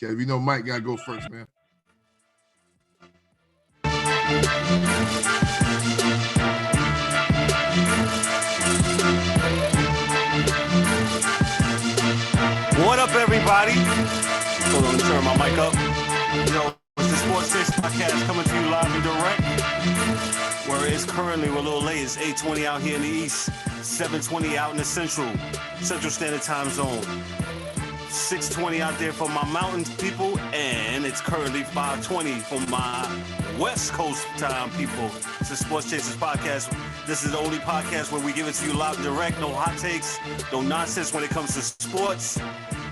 Kev, you know Mike gotta go first, man. What up, everybody? Hold on, let me turn my mic up. It's the Sports Six Podcast coming to you live and direct. Where it's currently, we're a little late. It's 8:20 out here in the East, 7:20 out in the Central Standard Time Zone. 6:20 out there for my mountain people, and it's currently 5:20 for my West Coast time people. It's the Sports Chasers Podcast. This is the only podcast where we give it to you live and direct, no hot takes, no nonsense when it comes to sports.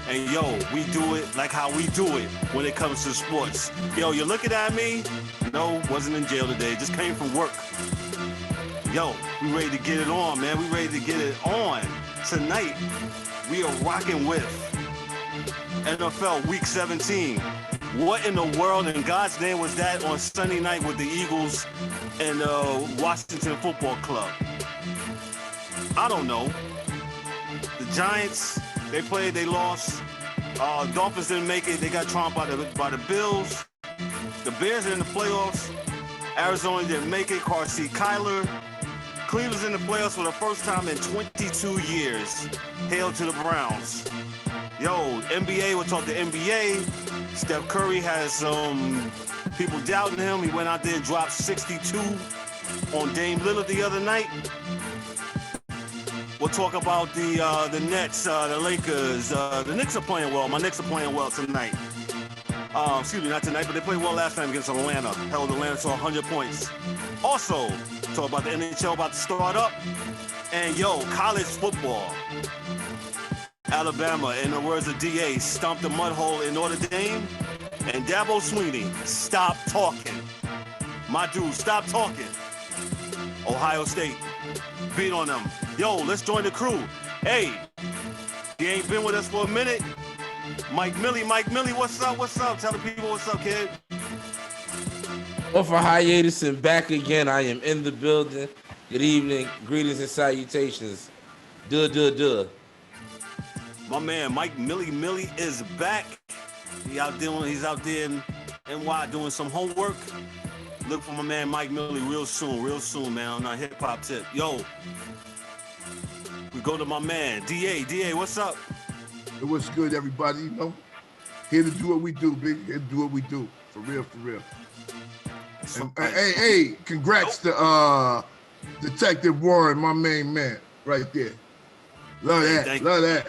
And we do it like how we do it when it comes to sports. You're looking at me? No, wasn't in jail today, just came from work. We ready to get it on, man. We ready to get it on. Tonight, we are rocking with NFL Week 17. What in the world in God's name was that on Sunday night with the Eagles and Washington Football Club? I don't know. The Giants, they played, they lost. Dolphins didn't make it. They got trumped by the Bills. The Bears are in the playoffs. Arizona didn't make it. Kyler. Cleveland's in the playoffs for the first time in 22 years. Hail to the Browns. NBA, we'll talk to NBA. Steph Curry has some people doubting him. He went out there and dropped 62 on Dame Lillard the other night. We'll talk about the Nets, the Lakers. The Knicks are playing well. My Knicks are playing well tonight. Excuse me, not tonight, but they played well last time against Atlanta. Held Atlanta to 100 points. Also, talk about the NHL about to start up. And college football. Alabama, in the words of DA, stomped a mud hole in Notre Dame. And Dabo Swinney, stop talking. My dude, stop talking. Ohio State, beat on them. Let's join the crew. Hey, you ain't been with us for a minute. Mike Millie, what's up? Tell the people what's up, kid. Well, for hiatus and back again, I am in the building. Good evening, greetings and salutations. Duh. My man, Mike Millie is back. He's out there in NY doing some homework. Look for my man Mike Millie real soon, man, on our hip-hop tip. We go to my man, DA, what's up? What's good, everybody? Here to do what we do, big. Here to do what we do. For real. And, hey, congrats to Detective Warren, my main man, right there. Love that.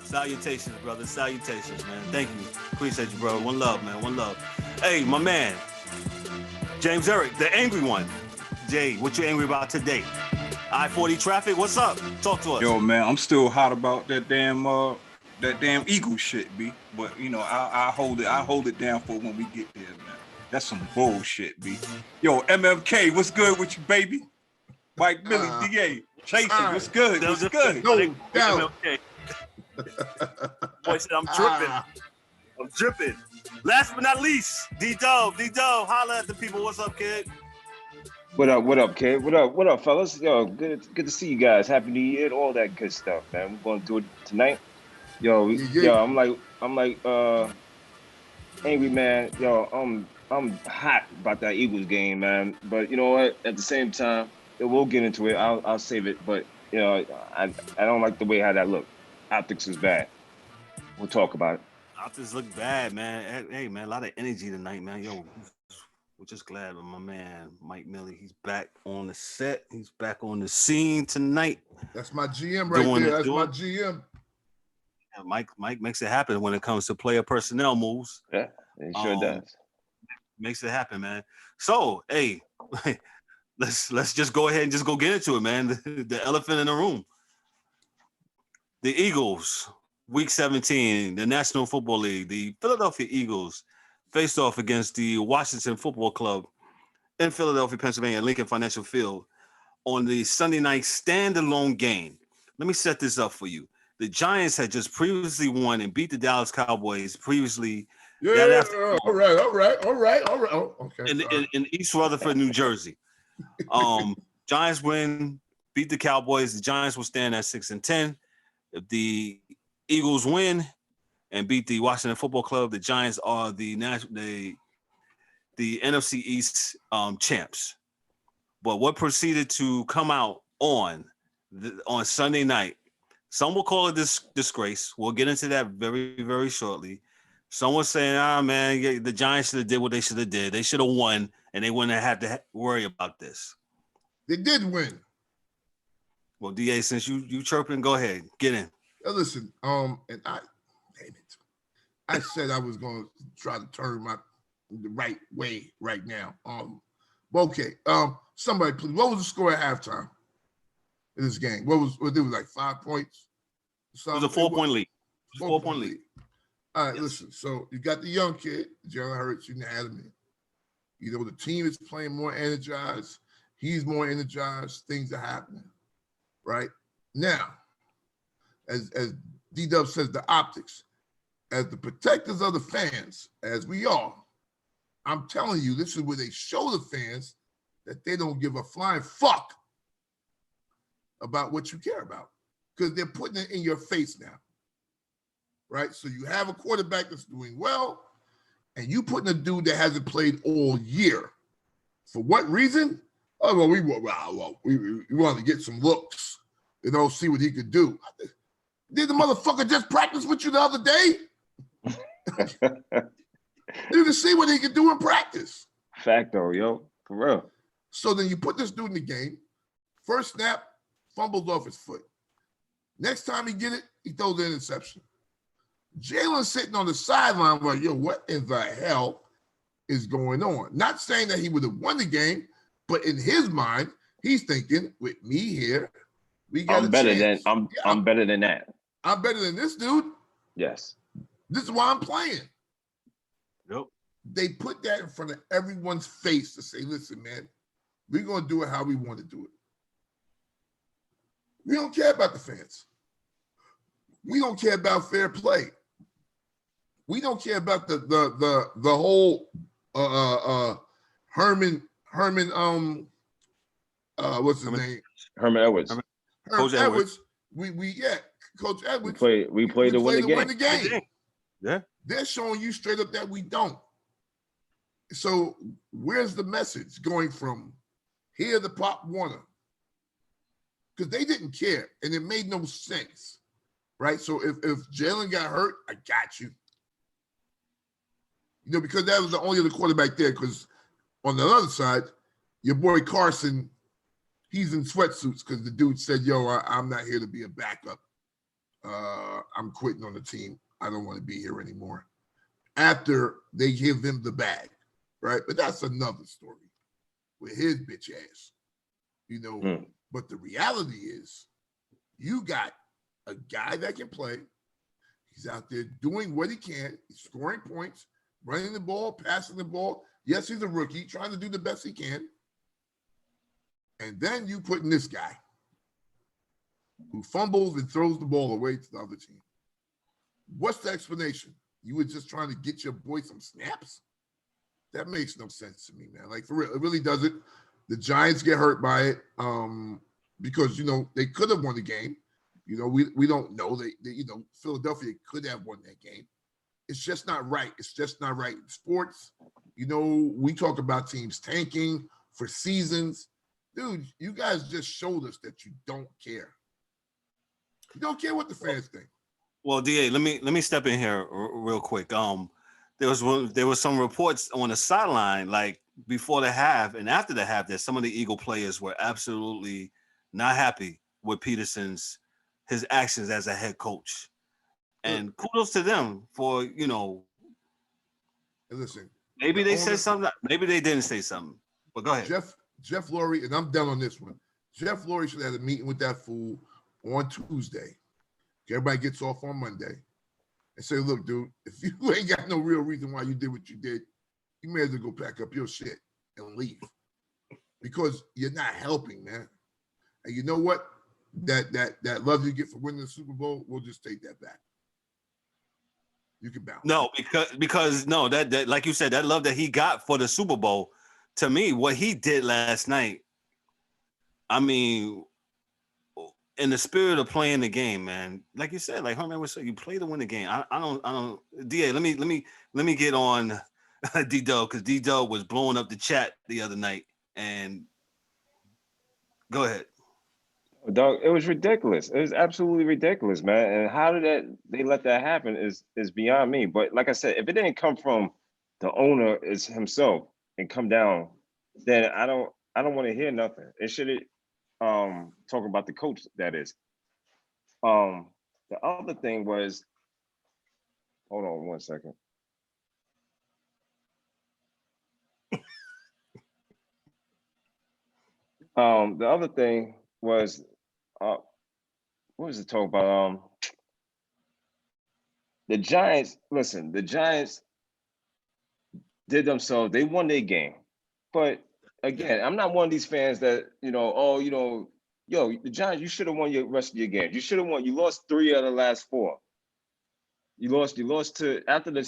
Salutations, brother. Salutations, man. Thank you. Appreciate you, bro. One love, man. One love. Hey, my man, James Eric, the angry one. Jay, what you angry about today? I-40 traffic, what's up? Talk to us. Yo, man, I'm still hot about that damn Eagle shit, B. But I hold it down for when we get there, man. That's some bullshit, B. Yo, MMK, what's good with you, baby? Mike Millie, DA, Chasing, what's good? What's good? No doubt. Boy said I'm dripping. Last but not least, D-Dub, holla at the people. What's up, kid? What up, kid? What up, fellas? Yo, good to see you guys. Happy New Year, all that good stuff, man. We're gonna do it tonight. Yo, I'm like angry, man. Yo, I'm hot about that Eagles game, man. But you know what? At the same time, we'll get into it. I'll save it. But I don't like the way how that looked. Optics is bad. We'll talk about it. Optics look bad, man. Hey, man, a lot of energy tonight, man. We're just glad with my man, Mike Millie. He's back on the set. He's back on the scene tonight. That's my GM right there. That's my GM. Yeah, Mike makes it happen when it comes to player personnel moves. Yeah, it sure does. Makes it happen, man. So, hey, let's just go ahead and just go get into it, man. The elephant in the room. The Eagles, Week 17, the National Football League, the Philadelphia Eagles faced off against the Washington Football Club in Philadelphia, Pennsylvania, Lincoln Financial Field on the Sunday night standalone game. Let me set this up for you. The Giants had just previously won and beat the Dallas Cowboys previously. Yeah, all right. Oh, okay. In East Rutherford, New Jersey. Giants win, beat the Cowboys. The Giants will stand at 6-10. If the Eagles win, and beat the Washington Football Club. The Giants are the NFC East champs. But what proceeded to come out on Sunday night, some will call it disgrace. We'll get into that very, very shortly. Some were saying, man, the Giants should have did what they should have did. They should have won, and they wouldn't have had to worry about this. They did win. Well, DA, since you chirping, go ahead. Get in. Now listen, and damn it. I said I was going to try to turn the right way right now. Okay. Somebody please, what was the score at halftime in this game? It was like 5 points? It was a 4-point lead. 4-point lead. All right, listen. So you got the young kid, Jalen Hurts, you had him in. You know, the team is playing more energized. He's more energized. Things are happening. Right? Now, as D-Dub says, the optics. As the protectors of the fans, as we are, I'm telling you, this is where they show the fans that they don't give a flying fuck about what you care about because they're putting it in your face now, right? So you have a quarterback that's doing well, and you putting a dude that hasn't played all year. For what reason? Oh, well, we wanted to get some looks, see what he could do. Did the motherfucker just practice with you the other day? You can see what he can do in practice. Facto, yo, for real. So then you put this dude in the game. First snap, fumbles off his foot. Next time he get it, he throws the interception. Jalen's sitting on the sideline like, yo, what in the hell is going on? Not saying that he would have won the game, but in his mind, he's thinking, with me here, we got I'm better than that. I'm better than this dude. Yes. This is why I'm playing. Nope. They put that in front of everyone's face to say, listen, man, we're going to do it how we want to do it. We don't care about the fans. We don't care about fair play. We don't care about the whole Herman what's his name? Herman Edwards. Coach Edwards. Coach Edwards. We play to win the game. Yeah. They're showing you straight up that we don't. So where's the message going from here to Pop Warner? Because they didn't care, and it made no sense, right? So if Jalen got hurt, I got you. Because that was the only other quarterback there. Because on the other side, your boy Carson, he's in sweatsuits because the dude said, yo, I'm not here to be a backup. I'm quitting on the team. I don't want to be here anymore. After they give him the bag, right? But that's another story with his bitch ass, But the reality is you got a guy that can play. He's out there doing what he can. He's scoring points, running the ball, passing the ball. Yes, he's a rookie, trying to do the best he can. And then you put in this guy who fumbles and throws the ball away to the other team. What's the explanation? You were just trying to get your boy some snaps? That makes no sense to me, man. Like, for real, it really doesn't. The Giants get hurt by it because, they could have won the game. We don't know. Philadelphia could have won that game. It's just not right. It's just not right in sports. We talk about teams tanking for seasons. Dude, you guys just showed us that you don't care. You don't care what the fans think. Well, DA, let me step in here real quick. There was some reports on the sideline, like before the half and after the half, that some of the Eagle players were absolutely not happy with his actions as a head coach. And kudos to them for, listen. Maybe they said something, maybe they didn't say something. But go ahead. Jeff Lurie, and I'm done on this one. Jeff Lurie should have had a meeting with that fool on Tuesday. Everybody gets off on Monday and say, look, dude, if you ain't got no real reason why you did what you did, you may as well go pack up your shit and leave because you're not helping, man. And you know what? That love you get for winning the Super Bowl, we'll just take that back. You can bounce. No, because no, that like you said, that love that he got for the Super Bowl, to me, what he did last night, I mean, in the spirit of playing the game, man, like you said, like Herman was saying, you play to win the game. I don't. Da, let me get on D Dub, because D Dub was blowing up the chat the other night. And go ahead. Dog, it was ridiculous. It was absolutely ridiculous, man. And how did they let that happen is beyond me. But like I said, if it didn't come from the owner is himself and come down, then I don't want to hear nothing. It should talk about the coach, that is. The other thing was, hold on one second. The other thing was, what was it talk about? The Giants, listen, the Giants did themselves, they won their game. But again, I'm not one of these fans that, yo, the Giants, you should have won your rest of your games. You should have won. You lost 3 out of the last 4. You lost to after the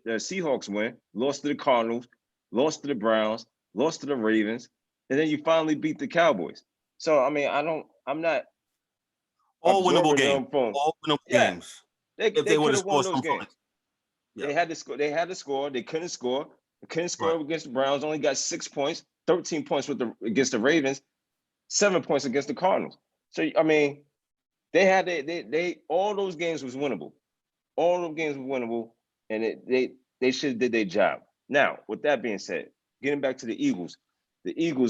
Seahawks win, lost to the Cardinals, lost to the Browns, lost to the Ravens, and then you finally beat the Cowboys. So I mean, I'm not all winnable games. All winnable games. They would have won scored those games. Yeah. They had to score. They had to score. They couldn't score. They couldn't score against the Browns. Only got 6 points, 13 points against the Ravens, 7 points against the Cardinals. So I mean, they all those games was winnable. All those games were winnable, and they should have did their job. Now, with that being said, getting back to the Eagles,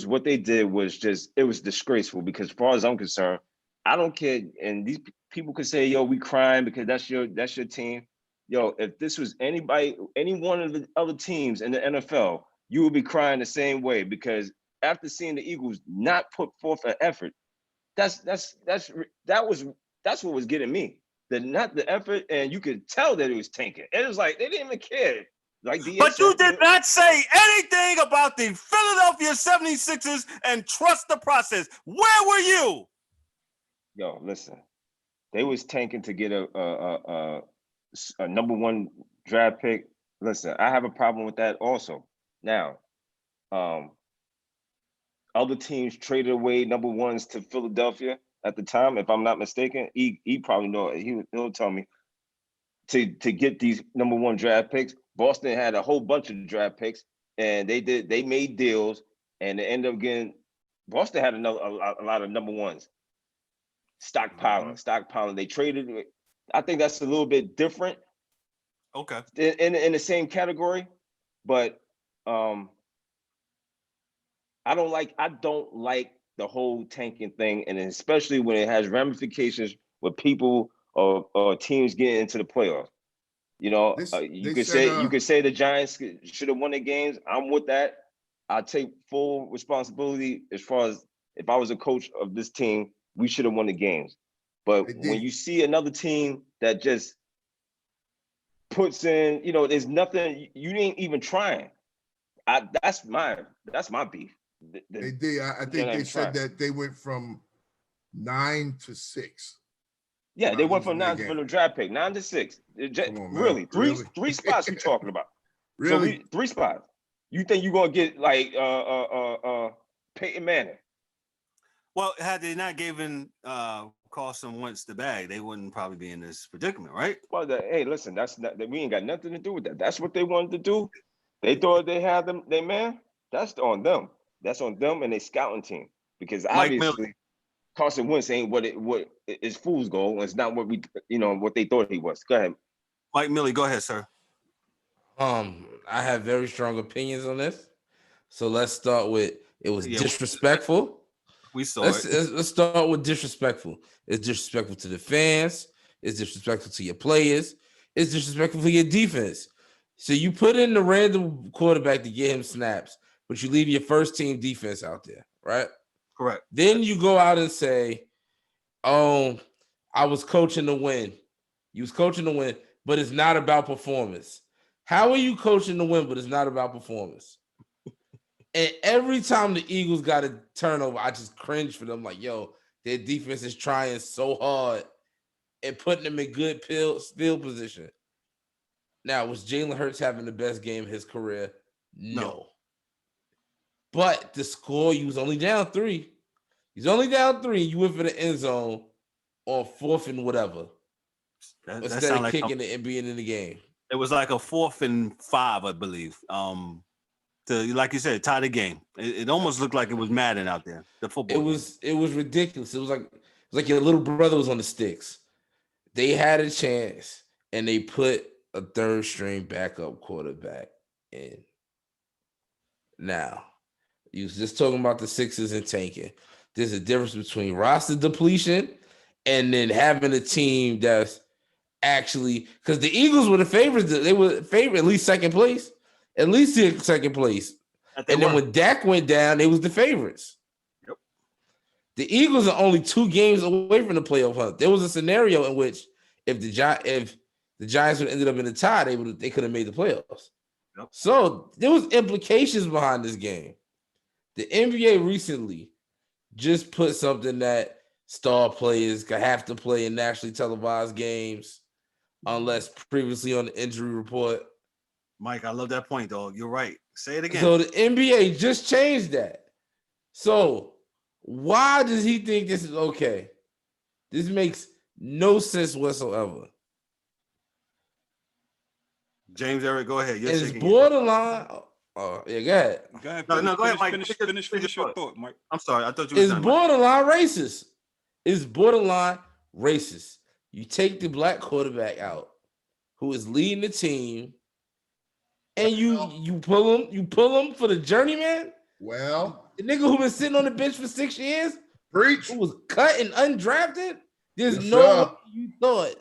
what they did was it was disgraceful, because as far as I'm concerned, I don't care. And these people could say, yo, we crying because that's your team. Yo, if this was any one of the other teams in the NFL, you would be crying the same way, because after seeing the Eagles not put forth an effort, that's what was getting me. Not the effort, and you could tell that it was tanking. It was like they didn't even care. Like but you did not say anything about the Philadelphia 76ers and trust the process. Where were you? Yo, listen, they was tanking to get a number 1 draft pick. Listen, I have a problem with that also. Now, other teams traded away number 1s to Philadelphia at the time, if I'm not mistaken. He probably know it. He'll tell me to get these number 1 draft picks. Boston had a whole bunch of draft picks, and they made deals, and they ended up getting. Boston had a lot of number 1s. Stockpiling. They traded. I think that's a little bit different. Okay. In the same category, but I don't like the whole tanking thing, and especially when it has ramifications with people or teams getting into the playoffs. You could say the Giants should have won their games. I'm with that. I take full responsibility as far as if I was a coach of this team, we should have won the games. But when you see another team that just puts in, there's nothing, you ain't even trying. That's my beef. They did. I think they said that they went from 9 to 6. Yeah, they went from 9 for the draft pick, 9 to 6. Really, three spots we talking about. Really? So 3 spots. You think you're gonna get like Peyton Manning? Well, had they not given Carson Wentz the bag, they wouldn't probably be in this predicament, right? Well, hey, listen, we ain't got nothing to do with that. That's what they wanted to do. They thought they had them, they man. That's on them. That's on them and their scouting team, because obviously Carson Wentz ain't what is fool's goal. It's not what what they thought he was. Go ahead, Mike Millie. Go ahead, sir. I have very strong opinions on this. So let's start with it was disrespectful. We saw let's, it. Let's start with disrespectful. It's disrespectful to the fans. It's disrespectful to your players. It's disrespectful for your defense. So you put in the random quarterback to get him snaps, but you leave your first team defense out there, right? Correct. Then you go out and say, "Oh, I was coaching to win." You was coaching to win, but it's not about performance. How are you coaching to win, but it's not about performance? And every time the Eagles got a turnover, I just cringe for them. Like, yo, their defense is trying so hard and putting them in good field position. Now, was Jalen Hurts having the best game of his career? No. But the score, you was only down 3. He's only down 3. You went for the end zone on 4th and whatever. That Instead sound of like kicking it and being in the game. it was like a 4th and 5, I believe. To like you said, tie the game. It almost looked like it was Madden out there. The football. It was ridiculous. It was like your little brother was on the sticks. They had a chance and they put a 3rd string backup quarterback in. Now, you was just talking about the Sixers and tanking. There's a difference between roster depletion and then having a team that's actually, because the Eagles were the favorites. They were favorite, at least second place. At least second place. And then when Dak went down, they was the favorites. Yep. The Eagles are only 2 games away from the playoff hunt. There was a scenario in which if the Giants would ended up in a tie, they could have made the playoffs. Yep. So there was implications behind this game. The NBA recently just put something that star players have to play in nationally televised games unless previously on the injury report. Mike, I love that point, dog. You're right. Say it again. So the NBA just changed that. So why does he think this is okay? This makes no sense whatsoever. James Eric, go ahead. It's borderline. Yeah, go ahead. Go ahead. No, go ahead, Mike. Finish your thought, Mike. I'm sorry. I thought you were done. Borderline racist. It's borderline racist. You take the black quarterback out who is leading the team, and you pull him for the journeyman. Well, the nigga who been sitting on the bench for 6 years, preach. who was cut and undrafted. There's Yes, no sir. way you thought.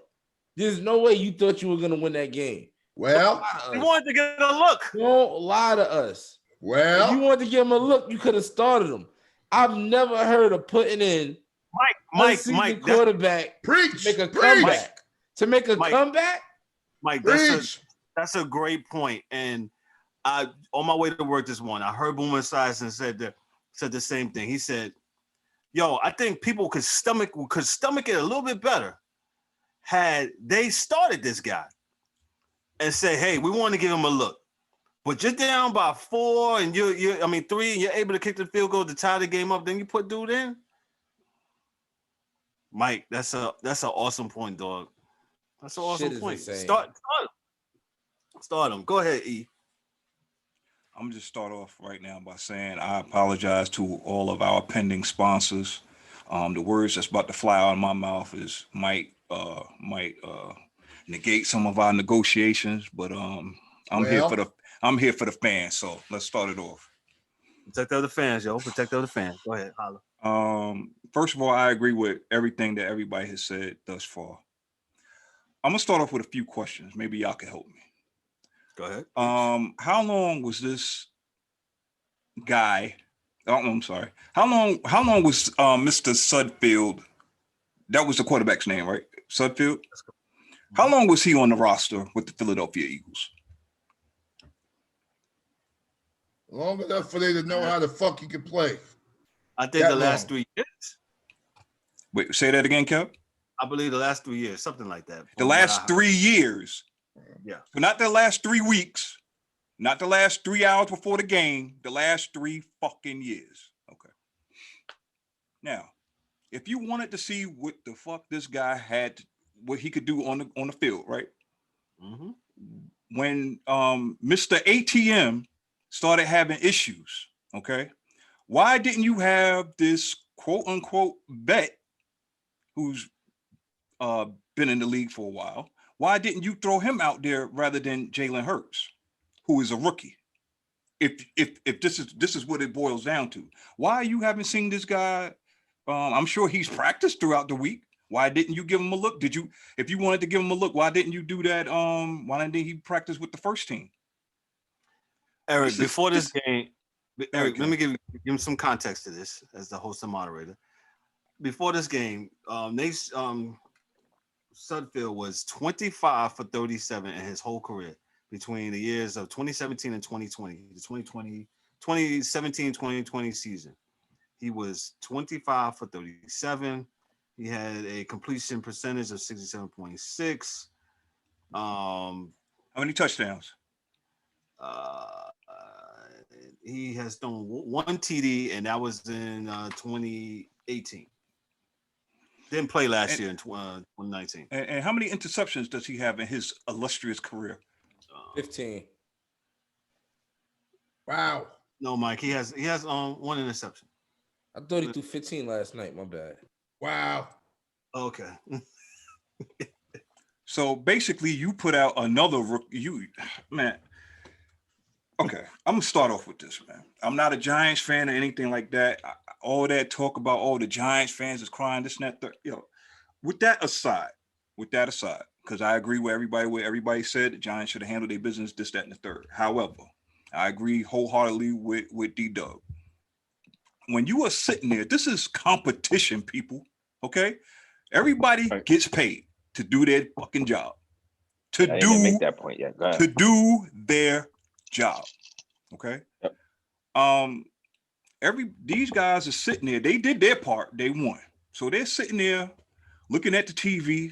There's no way you thought you were gonna win that game. Well, You wanted to get a look. Don't lie to us. well. If you wanted to give him a look, you could have started him. I've never heard of putting in Mike, quarterback Preach. to make a Preach. comeback. To make a Mike. comeback? Mike, Preach. that's a great point. And I, on my way to work this morning, I heard Boomer Esiason said the same thing. He said, "Yo, I think people could stomach it a little bit better had they started this guy and say, hey, we want to give him a look. But you're down by 4 and 3, and you're able to kick the field goal to tie the game up, then you put dude in." Mike, that's an awesome point, dog. That's an awesome point. Start him. Go ahead, E. I'm gonna just start off right now by saying I apologize to all of our pending sponsors. The words that's about to fly out of my mouth might negate some of our negotiations, but I'm here for the fans. So let's start it off. Protect other fans, yo. Protect other fans. Go ahead, holla. First of all, I agree with everything that everybody has said thus far. I'm gonna start off with a few questions. Maybe y'all can help me. Go ahead. How long was this guy? Oh, I'm sorry. How long was Mr. Sudfield? That was the quarterback's name, right? Sudfield. How long was he on the roster with the Philadelphia Eagles? Long enough for they to know how the fuck you can play. I think the last 3 years. Wait, say that again, Kev. I believe the last 3 years, something like that. The last 3 years. Yeah. So not the last 3 weeks, not the last 3 hours before the game, the last 3 fucking years. Okay. Now, if you wanted to see what the fuck this guy had, what he could do on the field, right? Mm-hmm. When Mr. ATM started having issues, okay, why didn't you have this quote unquote vet who's been in the league for a while? Why didn't you throw him out there rather than Jalen Hurts, who is a rookie? If this is what it boils down to, why you haven't seen this guy? I'm sure he's practiced throughout the week. Why didn't you give him a look? If you wanted to give him a look, why didn't you do that? Why didn't he practice with the first team? Eric, before this game, Eric, let me give him some context to this as the host and moderator. Before this game, Sudfield was 25 for 37 in his whole career between the years of 2017 and 2020, the 2017-2020 season. He was 25 for 37. He had a completion percentage of 67.6. How many touchdowns? He has thrown one TD, and that was in 18. Didn't play last year in 2019. And how many interceptions does he have in his illustrious career? 15. Wow. No, Mike. He has one interception. I thought he threw 15 last night. My bad. Wow. Okay. So basically, you put out another man. Okay, I'm gonna start off with this, man. I'm not a Giants fan or anything like that. All that talk about the Giants fans is crying, this and that. With that aside, because I agree with everybody said the Giants should have handled their business, this, that, and the third. However, I agree wholeheartedly with D-Dub. When you are sitting there, this is competition, people. Okay, everybody gets paid to do their fucking job. I didn't even make that point yet. Go ahead. To do their job. Okay. Yep. These guys are sitting there. They did their part. They won. So they're sitting there looking at the TV,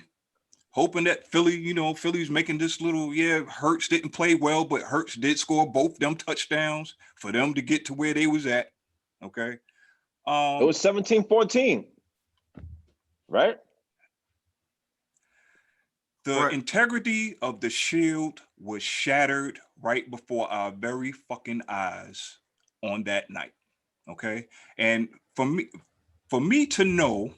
hoping that Philly's making this little, Hurts didn't play well, but Hurts did score both them touchdowns for them to get to where they was at. Okay. It was 17-14. Right? The integrity of the shield was shattered right before our very fucking eyes on that night. Okay. And for me to know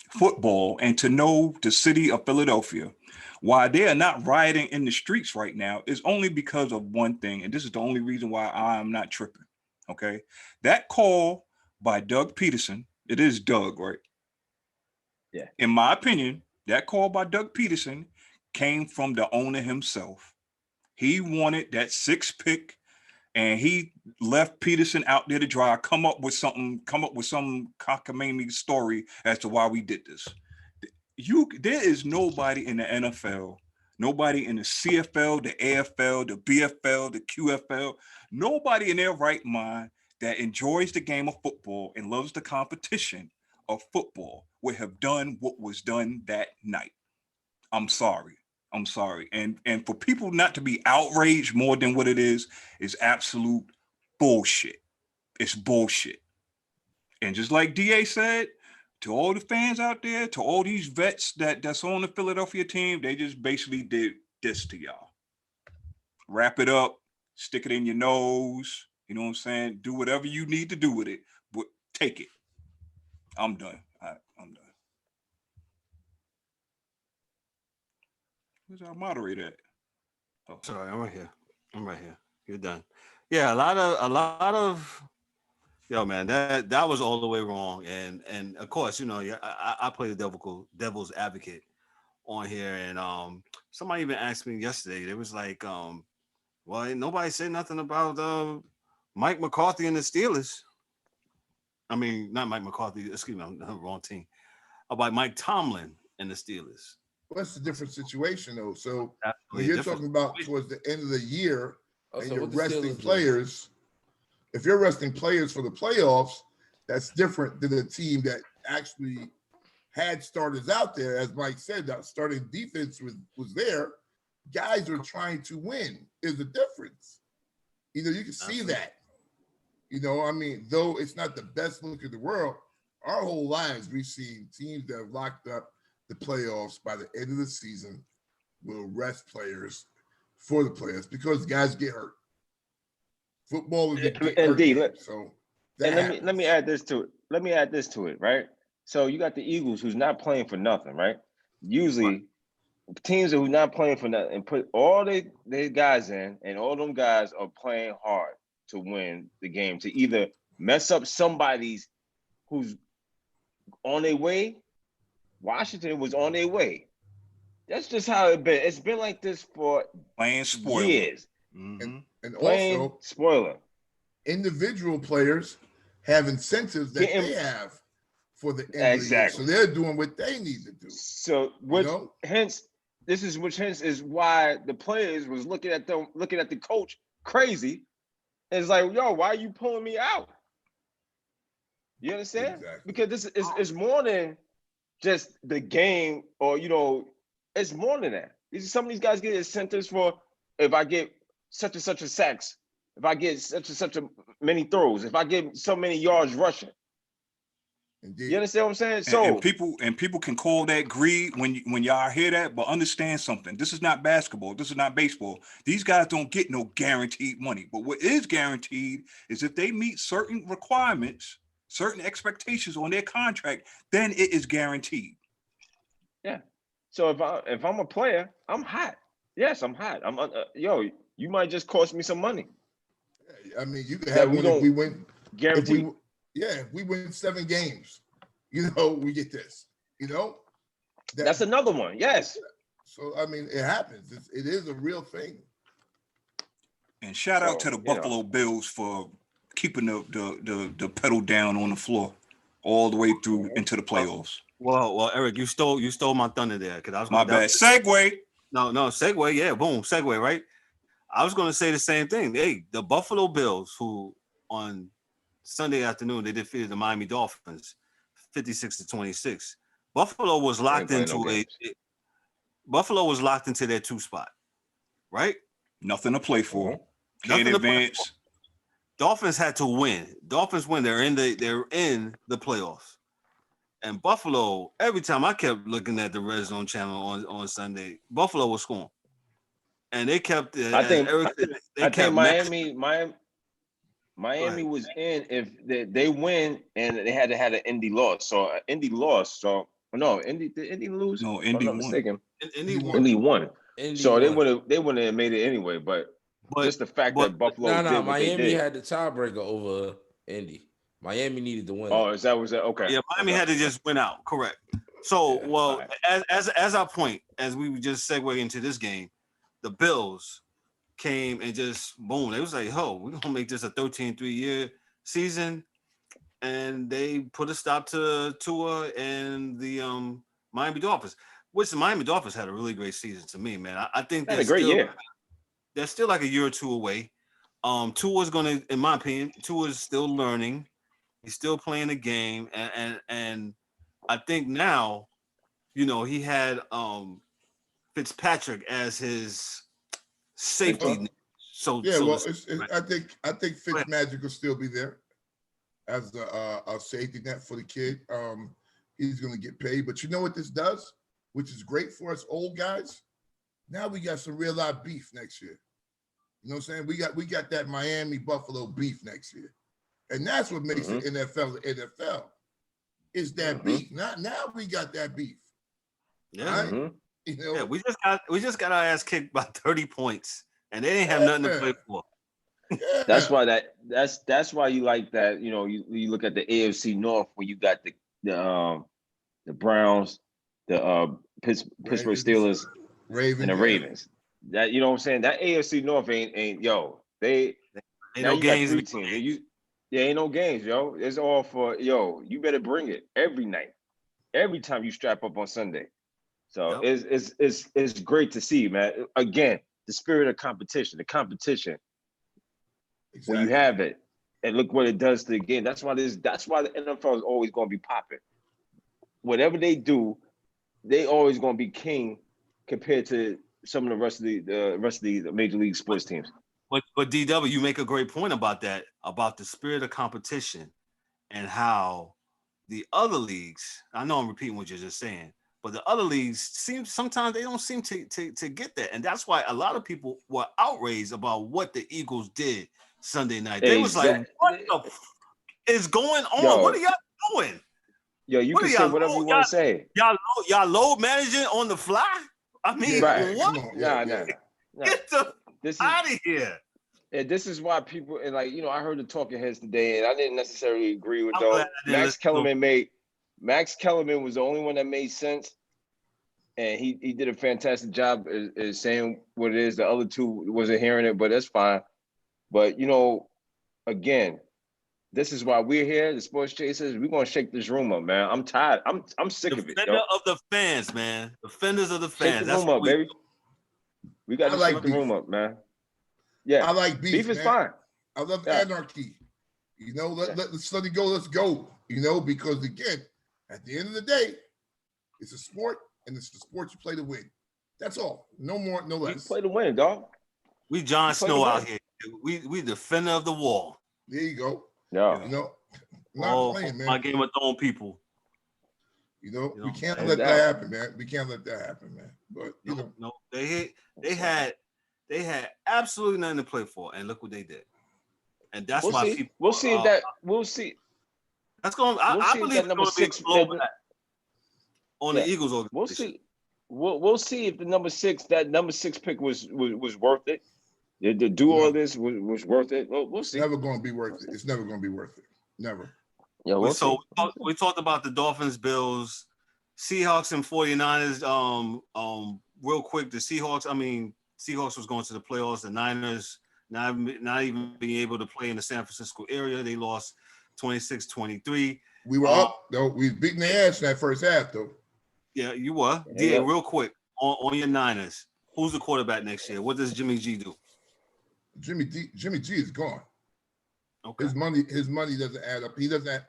football and to know the city of Philadelphia, why they are not rioting in the streets right now is only because of one thing. And this is the only reason why I'm not tripping. Okay. That call by Doug Peterson, it is Doug, right? Yeah. In my opinion, that call by Doug Peterson came from the owner himself. He wanted that 6th pick, and he left Peterson out there to dry. Come up with some cockamamie story as to why we did this. There is nobody in the NFL, nobody in the CFL, the AFL, the BFL, the QFL, nobody in their right mind that enjoys the game of football and loves the competition of football would have done what was done that night. I'm sorry. And for people not to be outraged more than what it is absolute bullshit. It's bullshit. And just like DA said, to all the fans out there, to all these vets that's on the Philadelphia team, they just basically did this to y'all. Wrap it up, stick it in your nose, you know what I'm saying? Do whatever you need to do with it, but take it. I'm done. I'm done. Where's our moderator at? Oh. Sorry, I'm right here. You're done. Yeah, a lot of yo, man, that was all the way wrong. And of course, I play the devil's advocate on here. And somebody even asked me yesterday, it was like, well, nobody said nothing about Mike McCarthy and the Steelers. I mean, not Mike McCarthy, excuse me, I'm the wrong team. About Mike Tomlin and the Steelers. Well, that's a different situation, though. So Absolutely when you're talking about towards the end of the year and you're resting players, if you're resting players for the playoffs, that's different than a team that actually had starters out there. As Mike said, that starting defense was there. Guys are trying to win is the difference. You can see that. I mean, though it's not the best look in the world, our whole lives we've seen teams that have locked up the playoffs by the end of the season will rest players for the playoffs because guys get hurt. Football is let me add this to it. Right. So you got the Eagles who's not playing for nothing, right? Usually teams who's not playing for nothing and put all their guys in, and all them guys are playing hard to win the game, to either mess up somebody's who's on their way. Washington was on their way. That's just how it's been. It's been like this for years. Mm-hmm. And also, spoiler. Individual players have incentives that they have for the end of the year. So they're doing what they need to do. So hence is why the players was looking at the coach crazy. And it's like, yo, why are you pulling me out? You understand? Exactly. Because this is more than just the game, or it's more than that. Some of these guys get incentives for if I get such and such a sacks, if I get such and such a many throws, if I get so many yards rushing. Indeed. You understand what I'm saying? And, So and people can call that greed when y'all hear that, but understand something. This is not basketball. This is not baseball. These guys don't get no guaranteed money. But what is guaranteed is if they meet certain requirements, certain expectations on their contract, then it is guaranteed. yeah. So if I'm a player, I'm hot. Yes, I'm hot. Yo, you might just cost me some money. I mean, you could That have we one if don't we win. guarantee. If we win 7 games, we get this. That's another one. Yes. So I mean, it happens. It is a real thing. And shout out to the Buffalo Bills for keeping the pedal down on the floor all the way through into the playoffs. Well, Eric, you stole my thunder there because I was My bad. Segue. No, segue. Yeah, boom, segue. Right. I was going to say the same thing. Hey, the Buffalo Bills, who on Sunday afternoon they defeated the Miami Dolphins, 56-26. Buffalo was locked into Buffalo was locked into their 2 spot, right? Nothing to play for. Can't advance. Dolphins had to win. Dolphins win. They're in the playoffs. And Buffalo, every time I kept looking at the Red Zone channel on Sunday, Buffalo was scoring. And they kept. I think Miami was in if they win and they had to have an Indy loss. So Indy lost. So no, did Indy lose? No, if I'm Indy not won. Mistaken. Indy won. So they would have made it anyway. But just the fact that Buffalo did what Miami they did. had the tiebreaker over Indy. Miami needed to win. Oh, was that okay? Yeah, Miami had to just win out. Correct. So, as our point, as we just segue into this game, the Bills came and just boom. They was like, "Oh, we're gonna make this a 13-3-year season," and they put a stop to Tua and the Miami Dolphins. Which the Miami Dolphins had a really great season to me, man. I think had a great year. They're still like a year or 2 away. Tua's gonna, in my opinion, Tua's still learning. He's still playing the game, and I think now, he had Fitzpatrick as his safety net. I think Fitzmagic will still be there as a safety net for the kid. He's going to get paid, but you know what this does, which is great for us old guys. Now we got some real live beef next year. You know what I'm saying? We got that Miami Buffalo beef next year, and that's what makes the NFL the NFL. Is that beef? Not now we got that beef. Yeah. Right? Yeah, we just got our ass kicked by 30 points, and they didn't have nothing to play for. Yeah. That's why you like that. You look at the AFC North where you got the Browns, the Pittsburgh Steelers, Ravens, and the Ravens. That what I'm saying. That AFC North ain't they ain't no games. 3 teams. Ain't no games, yo. It's all for you better bring it every night, every time you strap up on Sunday. So it's great to see, man. Again, the spirit of competition, exactly. When you have it, and look what it does to the game. That's why the NFL is always going to be popping. Whatever they do, they always going to be king compared to some of the rest of the major league sports teams. But DW, you make a great point about that, about the spirit of competition and how the other leagues, I know I'm repeating what you're just saying, but the other leagues sometimes they don't seem to get that. And that's why a lot of people were outraged about what the Eagles did Sunday night. They was like, what the is going on? Yo, what are y'all doing? Yo, you can say whatever you want to say. Y'all load managing on the fly? I mean, what? Nah. Get out of here. And this is why people, and I heard the talking heads today, and I didn't necessarily agree with those. Max Kellerman was the only one that made sense, and he did a fantastic job is saying what it is. The other two wasn't hearing it, but that's fine. But again, this is why we're here. The Sports Chasers, we're gonna shake this room up, man. I'm tired. I'm sick of it. Defender of the fans, man. Defenders of the fans. Shake the room up, baby. We got to shake the room up, man. Yeah, I like beef. Beef is fine. I love anarchy. Let's let it go. Let's go. Because again, at the end of the day, it's a sport, and it's the sport you play to win. That's all. No more, no less. You play to win, dog. We Jon Snow out here. We defender of the wall. There you go. Yeah. not playing, man. My Game of Thrones people. You know, we can't and let that that- happen, man. We can't let that happen, man. But you know, No, they had absolutely nothing to play for, and look what they did. And that's we'll why see. people. We'll see if that. We'll see. That's going. We'll I see if believe that it's number going to be 6 blowback on Yeah. the Eagles organization. We'll see. We'll see if the number 6 pick was worth it. To do all this was worth it. We'll see. never going to be worth it. It's never going to be worth it. Never. Yeah, we'll So see. we talked about the Dolphins, Bills, Seahawks, and 49ers. Real quick, the Seahawks. I mean, Seahawks was going to the playoffs. The Niners not even being able to play in the San Francisco area. They lost 26-23. We were up though. We was beating their ass in that first half though. Yeah, you were. Yeah. Real quick on your Niners. Who's the quarterback next year? What does Jimmy G do? Jimmy G is gone. Okay. His money doesn't add up. He doesn't.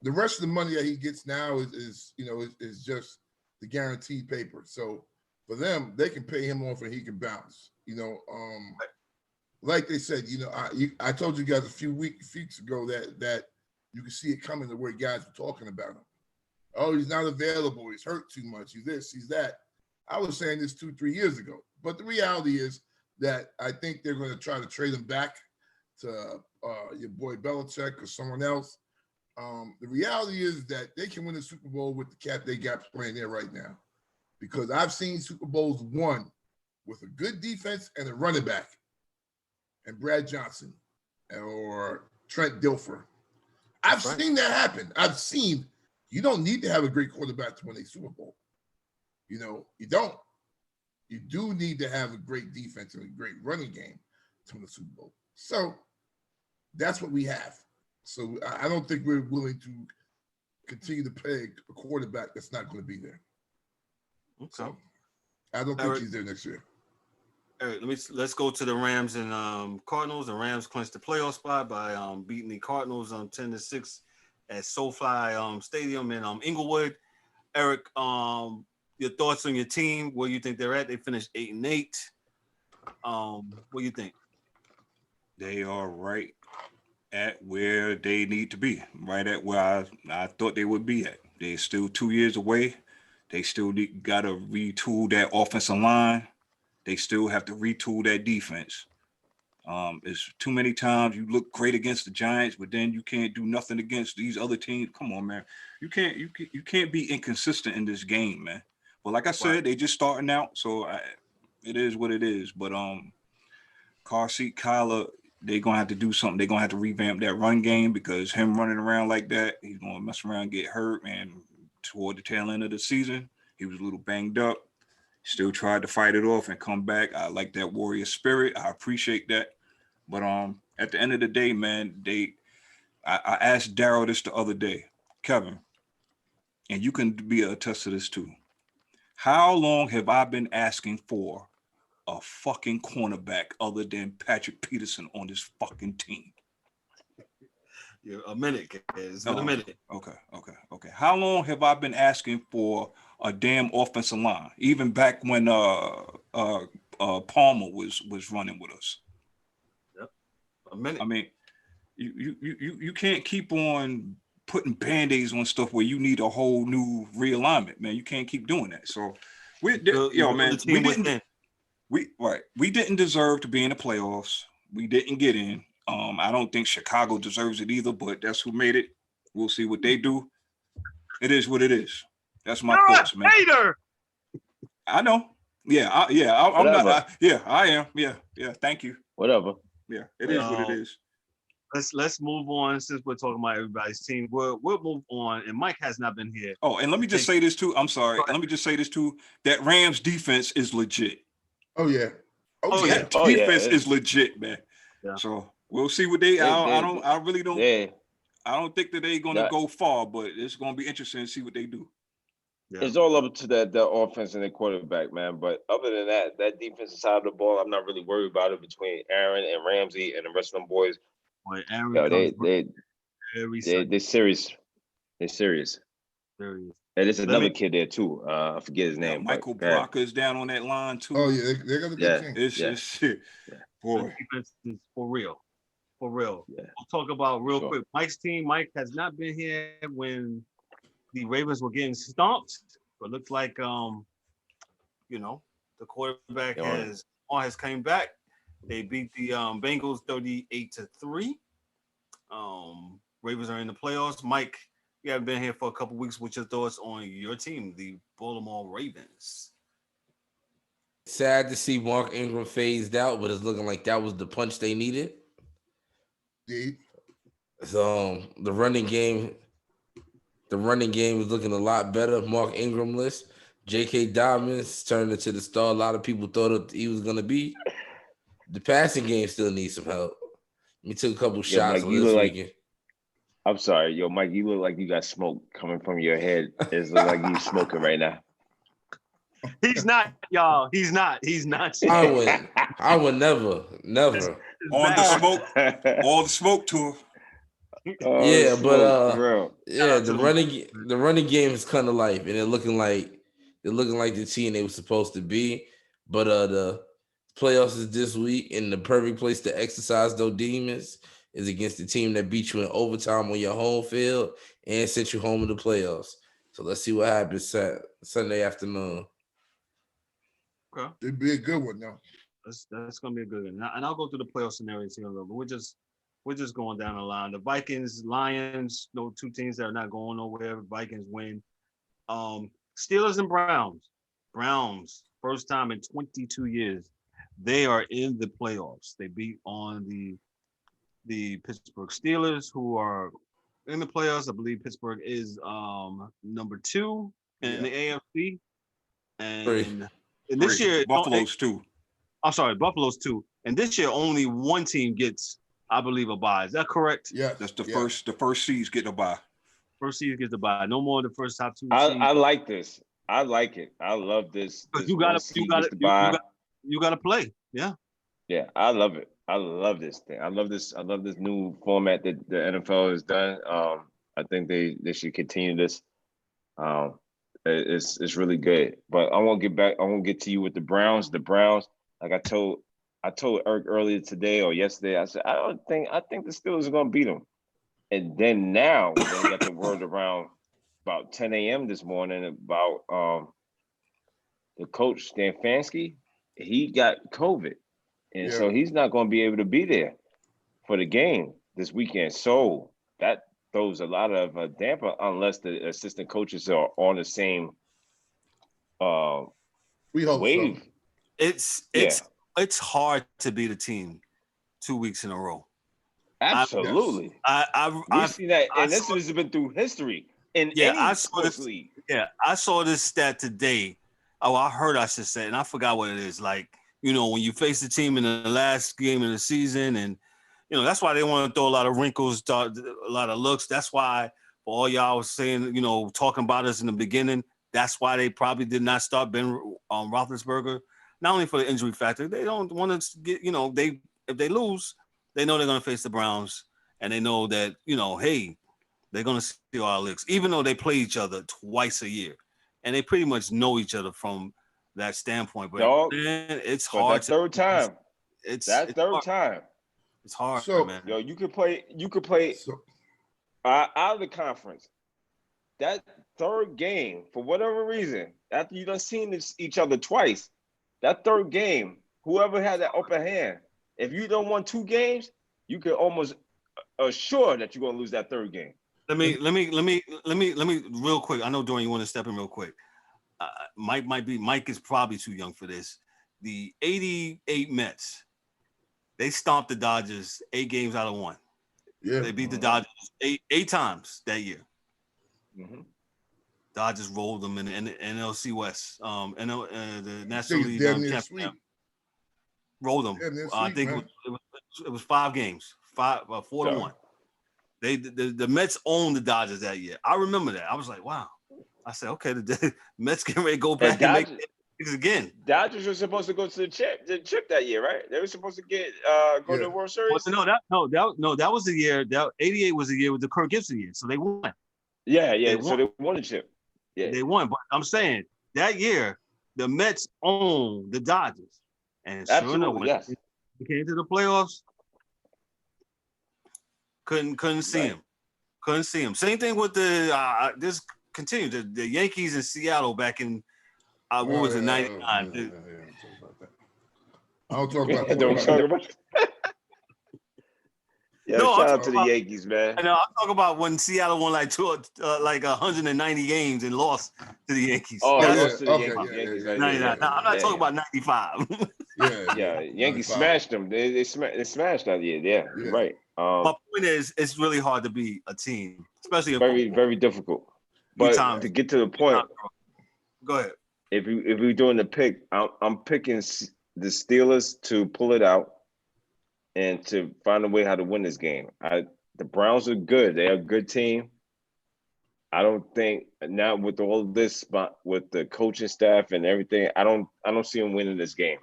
The rest of the money that he gets now is just the guaranteed paper. So for them, they can pay him off and he can bounce. Like they said, I told you guys a few weeks ago that you can see it coming the way guys were talking about him. Oh, he's not available. He's hurt too much. He's this. He's that. I was saying this 2-3 years ago. But the reality is that I think they're going to try to trade him back to your boy Belichick or someone else. The reality is that they can win the Super Bowl with the cat they got playing there right now. Because I've seen Super Bowls won with a good defense and a running back. And Brad Johnson or Trent Dilfer. I've seen that happen. I've seen you don't need to have a great quarterback to win a Super Bowl. You don't. You do need to have a great defense and a great running game to win the Super Bowl. So that's what we have. So I don't think we're willing to continue to pay a quarterback that's not going to be there. Okay. So I don't think he's there next year. Eric, let's go to the Rams and Cardinals. The Rams clinched the playoff spot by beating the Cardinals 10-6 at SoFi Stadium in Inglewood. Eric, your thoughts on your team? Where you think they're at? They finished 8-8. What do you think? They are right at where they need to be, right at where I thought they would be at. They're still 2 years away. They still got to retool that offensive line. They still have to retool that defense. It's too many times you look great against the Giants, but then you can't do nothing against these other teams. Come on, man. You can't be inconsistent in this game, man. But like I said, they just starting out, so it is what it is. But car seat Kyler, they're gonna have to do something. They're gonna have to revamp that run game because him running around like that, he's gonna mess around and get hurt. And toward the tail end of the season, he was a little banged up. Still tried to fight it off and come back. I like that warrior spirit. I appreciate that. But at the end of the day, man, I asked Daryl this the other day, Kevin, and you can be a attest to this too. How long have I been asking for a fucking cornerback other than Patrick Peterson on this fucking team? Yeah, a minute, guys. It's been a minute. Okay. How long have I been asking for a damn offensive line? Even back when Palmer was running with us. Yep, a minute. I mean, you can't keep on putting band-aids on stuff where you need a whole new realignment, man. You can't keep doing that. So we didn't deserve to be in the playoffs. We didn't get in. I don't think Chicago deserves it either, but that's who made it. We'll see what they do. It is what it is. That's my thoughts, man. Hater. I know. I'm not. I am. Yeah. Thank you. Whatever. Yeah, it is what it is. Let's move on since we're talking about everybody's team. We'll move on. And Mike has not been here. Oh, and let me just say this too. I'm sorry. Let me just say this too. That Rams defense is legit. Oh yeah. That defense is legit, man. Yeah. So we'll see what I really don't. Yeah. I don't think that they're gonna go far, but it's gonna be interesting to see what they do. Yeah. It's all up to the offense and the quarterback, man. But other than that defensive side of the ball, I'm not really worried about it between Aaron and Ramsey and the rest of them boys. Boy, Aaron they're serious. They're serious. And there's another kid there too. I forget his name. Michael Brocker is down on that line too. Oh yeah, they got a good team. It's shit. Boy, defense is for real. For real. Yeah. We'll talk about real Sure. quick. Mike's team. Mike has not been here when the Ravens were getting stomped, but looks like the quarterback Yeah. has came back. They beat the Bengals 38-3. Ravens are in the playoffs. Mike, you haven't been here for a couple weeks. What's your thoughts on your team, the Baltimore Ravens? Sad to see Mark Ingram phased out, but it's looking like that was the punch they needed. Indeed. So the running game is looking a lot better. Mark Ingramless. J.K. Dobbins turned into the star a lot of people thought he was going to be. The passing game still needs some help. He took a couple shots Mike, you this look weekend. I'm sorry, Mike, you look like you got smoke coming from your head. It's like you smoking right now. He's not, y'all. He's not. I would never. On the smoke tour. Yeah, but bro. the running game is kind of life, and they're looking like the team they were supposed to be. But the playoffs is this week, and the perfect place to exercise those demons is against the team that beat you in overtime on your home field and sent you home in the playoffs. So let's see what happens Sunday afternoon. Okay. It'd be a good one now. That's gonna be a good one. And I'll go through the playoff scenarios here a little bit. We're just going down the line. The Vikings, Lions, two teams that are not going nowhere. Vikings win. Steelers and Browns. Browns, first time in 22 years, they are in the playoffs. They beat on the Pittsburgh Steelers, who are in the playoffs. I believe Pittsburgh is number 2 in the AFC. And this year, Buffalo's 2. I'm sorry, Buffalo's 2. And this year, only one team gets, I believe, a bye. Is that correct? Yeah. That's the first seeds get a bye. First seed gets a bye. No more the first top 2 seeds. I like this. I like it. I love this. You gotta play. Yeah. Yeah, I love it. I love this thing. I love this new format that the NFL has done. I think they should continue this. It's really good. But I won't get to you with the Browns. The Browns, like I told Eric earlier today or yesterday, I said, I think the Steelers are gonna beat them. And then now we got the word around about 10 a.m. this morning about the coach Stefanski. He got COVID. And so he's not going to be able to be there for the game this weekend. So that throws a lot of damper unless the assistant coaches are on the same we hope wave. So. It's hard to beat a team 2 weeks in a row. Absolutely. We've seen that, and this has been through history in any sports league. Yeah, I saw this stat today. I should say, and I forgot what it is. Like, when you face the team in the last game of the season, and that's why they want to throw a lot of wrinkles, a lot of looks. That's why, for all y'all was saying, talking about us in the beginning, that's why they probably did not start Ben Roethlisberger. Not only for the injury factor, they don't want to get, if they lose, they know they're going to face the Browns, and they know that, hey, they're going to see our licks, even though they play each other twice a year, and they pretty much know each other from that standpoint. But man, it's hard. Third time. It's third time. It's hard, so, man. You could play out of the conference. That third game, for whatever reason, after you done seen each other twice, that third game, whoever had that upper hand, if you don't won 2 games, you can almost assure that you're gonna lose that third game. Let me real quick. I know Dorian, you want to step in real quick. Mike is probably too young for this. The 88 Mets, they stomped the Dodgers 8 games out of 1. Yeah. They beat the Dodgers eight times that year. Mm-hmm. Dodgers rolled them in the NLC West. The National League championship. Rolled them. I think it was 5 games, 4-1. The Mets owned the Dodgers that year. I remember that. I was like, wow. I said, okay, the Mets getting ready to go back and make it again. Dodgers were supposed to go to the chip that year, right? They were supposed to go to the World Series. Well, that was the year. That 88 was the year with the Kirk Gibson year. So they won. Yeah. So they won the chip. Yeah, they won. But I'm saying that year, the Mets owned the Dodgers, and sure enough, when they came to the playoffs, Couldn't see Right. him. Couldn't see him. Same thing with this continued the Yankees in Seattle back in what was it, 99? I don't talk about that. Don't talk about. Yeah, No, I'm shout out talking to the about- Yankees, man. I know. I'm talking about when Seattle won like 190 games and lost to the Yankees. Oh, yeah. lost to the Okay, Yankees. yeah, Yankees, yeah, right? 99. No, I'm not talking about 95. Yeah, Yankees smashed them. They smashed that year. Yeah, you're right. My point is, it's really hard to be a team, especially in Very, football. very difficult. Three But times. to get to the point, Go ahead. if we're doing the pick, I'm picking the Steelers to pull it out and to find a way how to win this game. The Browns are good. They're a good team. I don't think now with all this, but with the coaching staff and everything, I don't see them winning this game.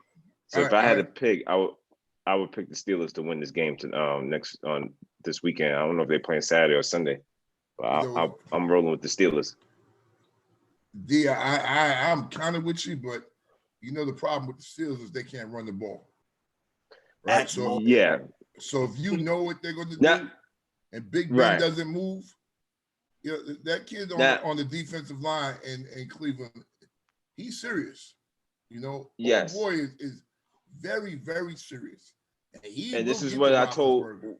So if I had to pick, I would pick the Steelers to win this game to this weekend. I don't know if they're playing Saturday or Sunday, but I'm rolling with the Steelers. D, I'm kind of with you, but you know the problem with the Steelers is they can't run the ball. Right. So yeah. So if you know what they're going to do, and Big Ben doesn't move, you know that kid on the defensive line in Cleveland, he's serious. You know, yes, boy is very, very serious. And this is what I told Eric.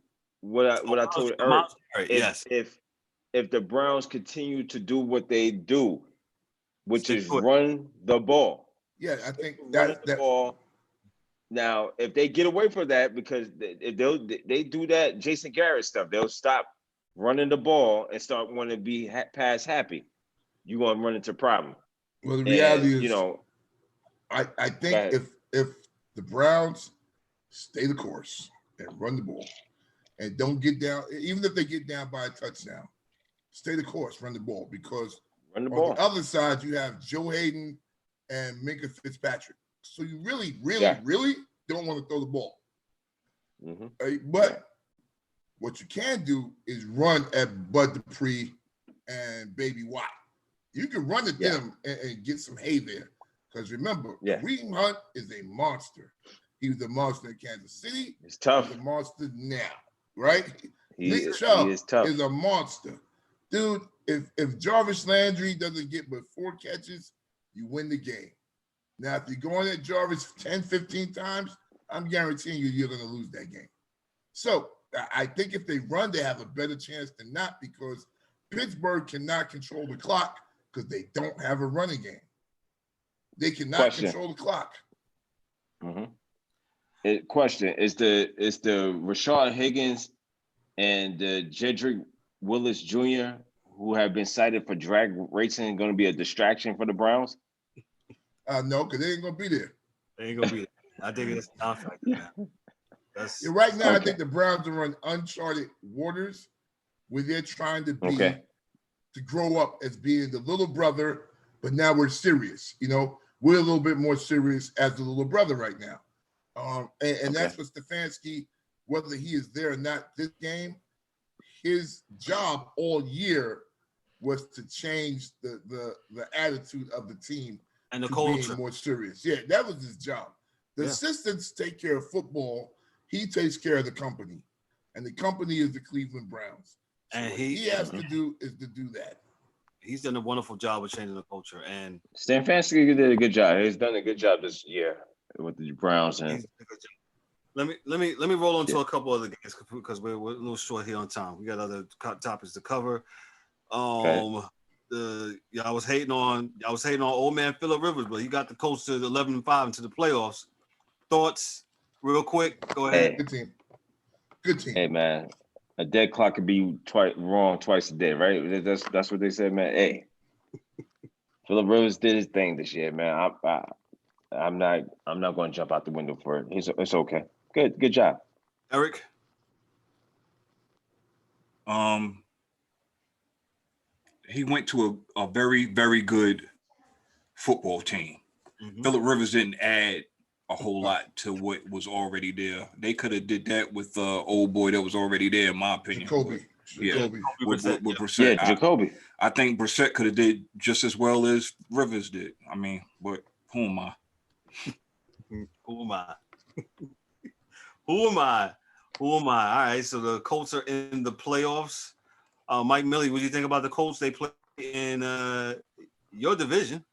If the Browns continue to do what they do, which is run the ball. Yeah, I think that ball. Now, if they get away from that, because they do that Jason Garrett stuff, they'll stop running the ball and start wanting to be pass happy. You're going to run into a problem. Well, the reality is, you know, I think if the Browns stay the course and run the ball and don't get down, even if they get down by a touchdown, stay the course, run the ball, because on the other side, you have Joe Hayden and Minka Fitzpatrick. So you really, really don't want to throw the ball. But what you can do is run at Bud Dupree and Baby Watt. You can run at them and get some hay there. Because remember, Kareem Hunt is a monster. He was a monster in Kansas City. It's tough. He's a monster now, right? Nick Chubb is a monster. Dude, if Jarvis Landry doesn't get but 4 catches, you win the game. Now, if you're going at Jarvis 10, 15 times, I'm guaranteeing you're going to lose that game. So I think if they run, they have a better chance than not, because Pittsburgh cannot control the clock because they don't have a running game. They cannot control the clock. Question: Is the Rashard Higgins and the Jedrick Willis Jr., who have been cited for drag racing, going to be a distraction for the Browns? No, because they ain't going to be there. They ain't going to be there. I think it's non-factor now. Right now, I think the Browns are on uncharted waters where they're trying to be to grow up as being the little brother, but now we're serious. You know, we're a little bit more serious as the little brother right now. And that's what Stefanski, whether he is there or not this game, his job all year was to change the attitude of the team and the to culture. being more serious. Yeah, that was his job. The assistants take care of football. He takes care of the company, and the company is the Cleveland Browns. So and he has to do is to do that. He's done a wonderful job of changing the culture. And Stefanski did a good job. He's done a good job this year with the Browns. And let me roll on to a couple other games because we're a little short here on time. We got other topics to cover. I was hating on old man Phillip Rivers, but he got the coach to the 11-5 into the playoffs. Thoughts, real quick. Go ahead. Good team. Good team. Hey man, a dead clock could be wrong twice a day, right? That's what they said, man. Hey, Phillip Rivers did his thing this year, man. I'm not going to jump out the window for it. It's okay. Good job, Eric. He went to a very, very good football team. Phillip Rivers didn't add a whole lot to what was already there. They could have did that with the old boy that was already there, in my opinion. Jacoby. With Brissett. Yeah, Jacoby. I think Brissett could have did just as well as Rivers did. I mean, but who am I? Who am I? Who am I? Who am I? All right, so the Colts are in the playoffs. Mike Millie, what do you think about the Colts? They play in your division.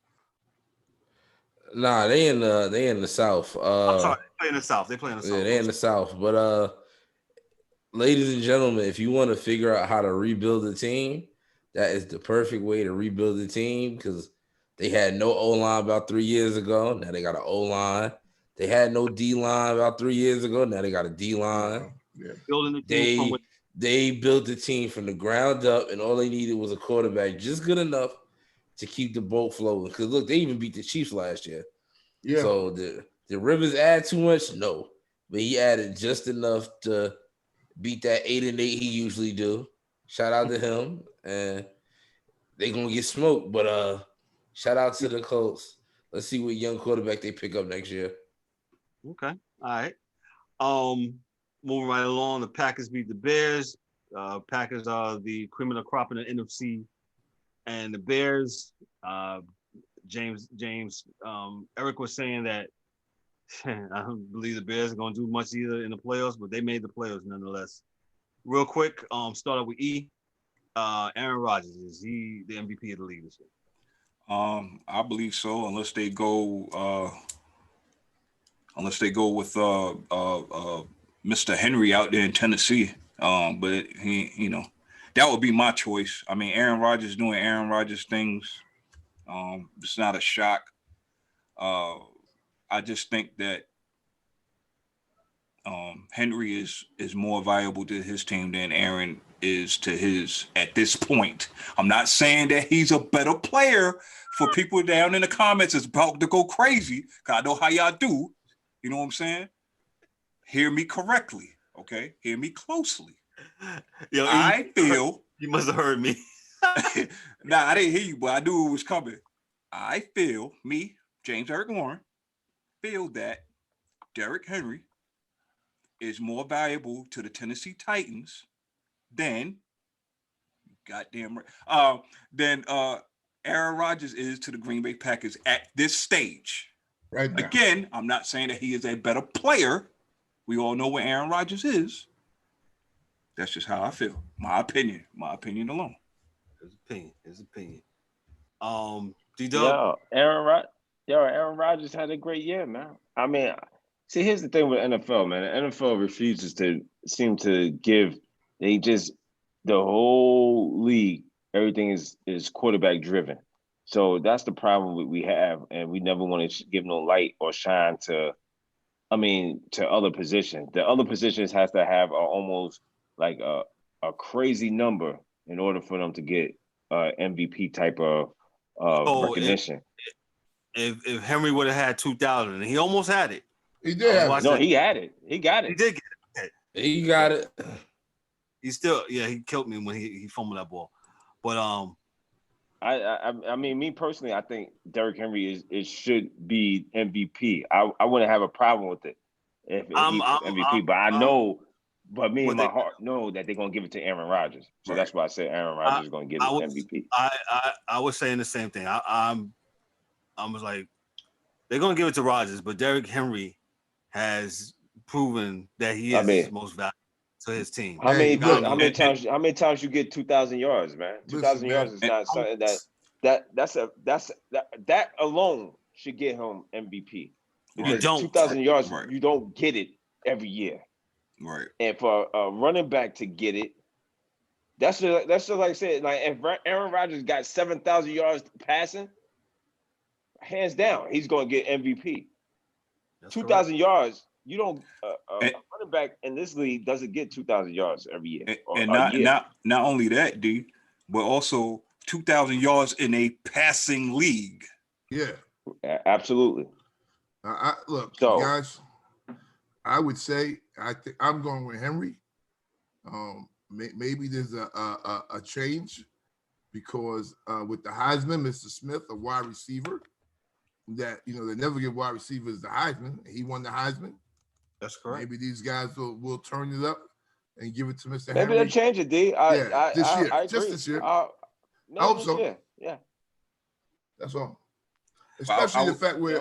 Nah, they in the South. I'm sorry, they play in the South. They play in the South. Yeah, they in the South. But ladies and gentlemen, if you want to figure out how to rebuild a team, that is the perfect way to rebuild a team because they had no O-line about 3 years ago. Now they got an O-line. They had no D-line about 3 years ago. Now they got a D-line. Yeah. Building the team from within. They built the team from the ground up, and all they needed was a quarterback just good enough to keep the boat floating. Because look, they even beat the Chiefs last year. Yeah. So the Rivers add too much? No. But he added just enough to beat that 8-8 he usually do. Shout out to him. And they gonna get smoked. But shout out to the Colts. Let's see what young quarterback they pick up next year. Okay. All right. Moving right along, the Packers beat the Bears. Packers are the cream of the crop in the NFC. And the Bears, James, Eric was saying that I don't believe the Bears are going to do much either in the playoffs, but they made the playoffs nonetheless. Real quick, start out with E. Aaron Rodgers, is he the MVP of the league this year? I believe so, unless they go with Mr. Henry out there in Tennessee. But he, that would be my choice. I mean, Aaron Rodgers doing Aaron Rodgers things. It's not a shock. I just think that Henry is more valuable to his team than Aaron is to his at this point. I'm not saying that he's a better player. For people down in the comments, it's about to go crazy. Cause I know how y'all do. You know what I'm saying? Hear me correctly, okay? Hear me closely. Yo, I feel you must have heard me. Nah, I didn't hear you, but I knew it was coming. I feel me, James Eric Warren, feel that Derrick Henry is more valuable to the Tennessee Titans than Aaron Rodgers is to the Green Bay Packers at this stage. Right now. Again, I'm not saying that he is a better player. We all know what Aaron Rodgers is. That's just how I feel. My opinion alone. His opinion. D-Dub. Aaron Rodgers had a great year, man. I mean, see, here's the thing with NFL, man. The NFL refuses to seem to give. The whole league, everything is quarterback driven. So that's the problem we have, and we never want to give no light or shine to other positions. The other positions has to have almost like a crazy number in order for them to get MVP type of recognition. If Henry would have had 2,000, and he almost had it. He did have it. No, he had it. He got it. He did get it. He got it. He still, he killed me when he fumbled that ball. But I mean, me personally, I think Derrick Henry should be MVP. I wouldn't have a problem with it if he's MVP. But I know, but me and my heart know that they're gonna give it to Aaron Rodgers. So that's why I said Aaron Rodgers is gonna get MVP. I was saying the same thing. I was like, they're gonna give it to Rodgers, but Derrick Henry has proven that he is most valuable to his team. How many times you get 2,000 yards, man? 2,000 yards is not something that alone should get him MVP. Because 2,000 yards, you don't get it every year. Right. And for a running back to get it, that's just like I said. Like if Aaron Rodgers got 7,000 yards passing, hands down, he's going to get MVP. 2,000 yards. You don't a running back in this league doesn't get 2,000 yards every year. And not only that, D, but also 2,000 yards in a passing league. Yeah, absolutely. Look, guys, I would say I think I'm going with Henry. Maybe there's a change because with the Heisman, Mr. Smith, a wide receiver, that they never give wide receivers the Heisman. He won the Heisman. That's correct. Maybe these guys will turn it up and give it to Mr. Maybe Henry. they'll change it, D. This year. I hope so. Year. Yeah. That's all. Especially the fact where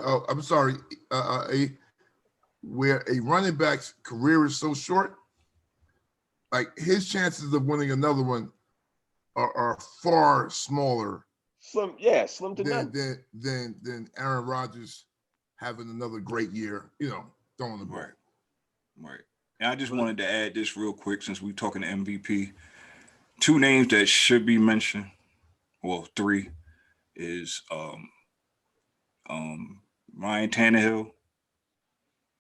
where a running back's career is so short, like his chances of winning another one are far smaller Slim to none. than Aaron Rodgers having another great year, throwing the ball. Right. And I just wanted to add this real quick since we're talking to MVP. 2 names that should be mentioned, well, 3 is Ryan Tannehill.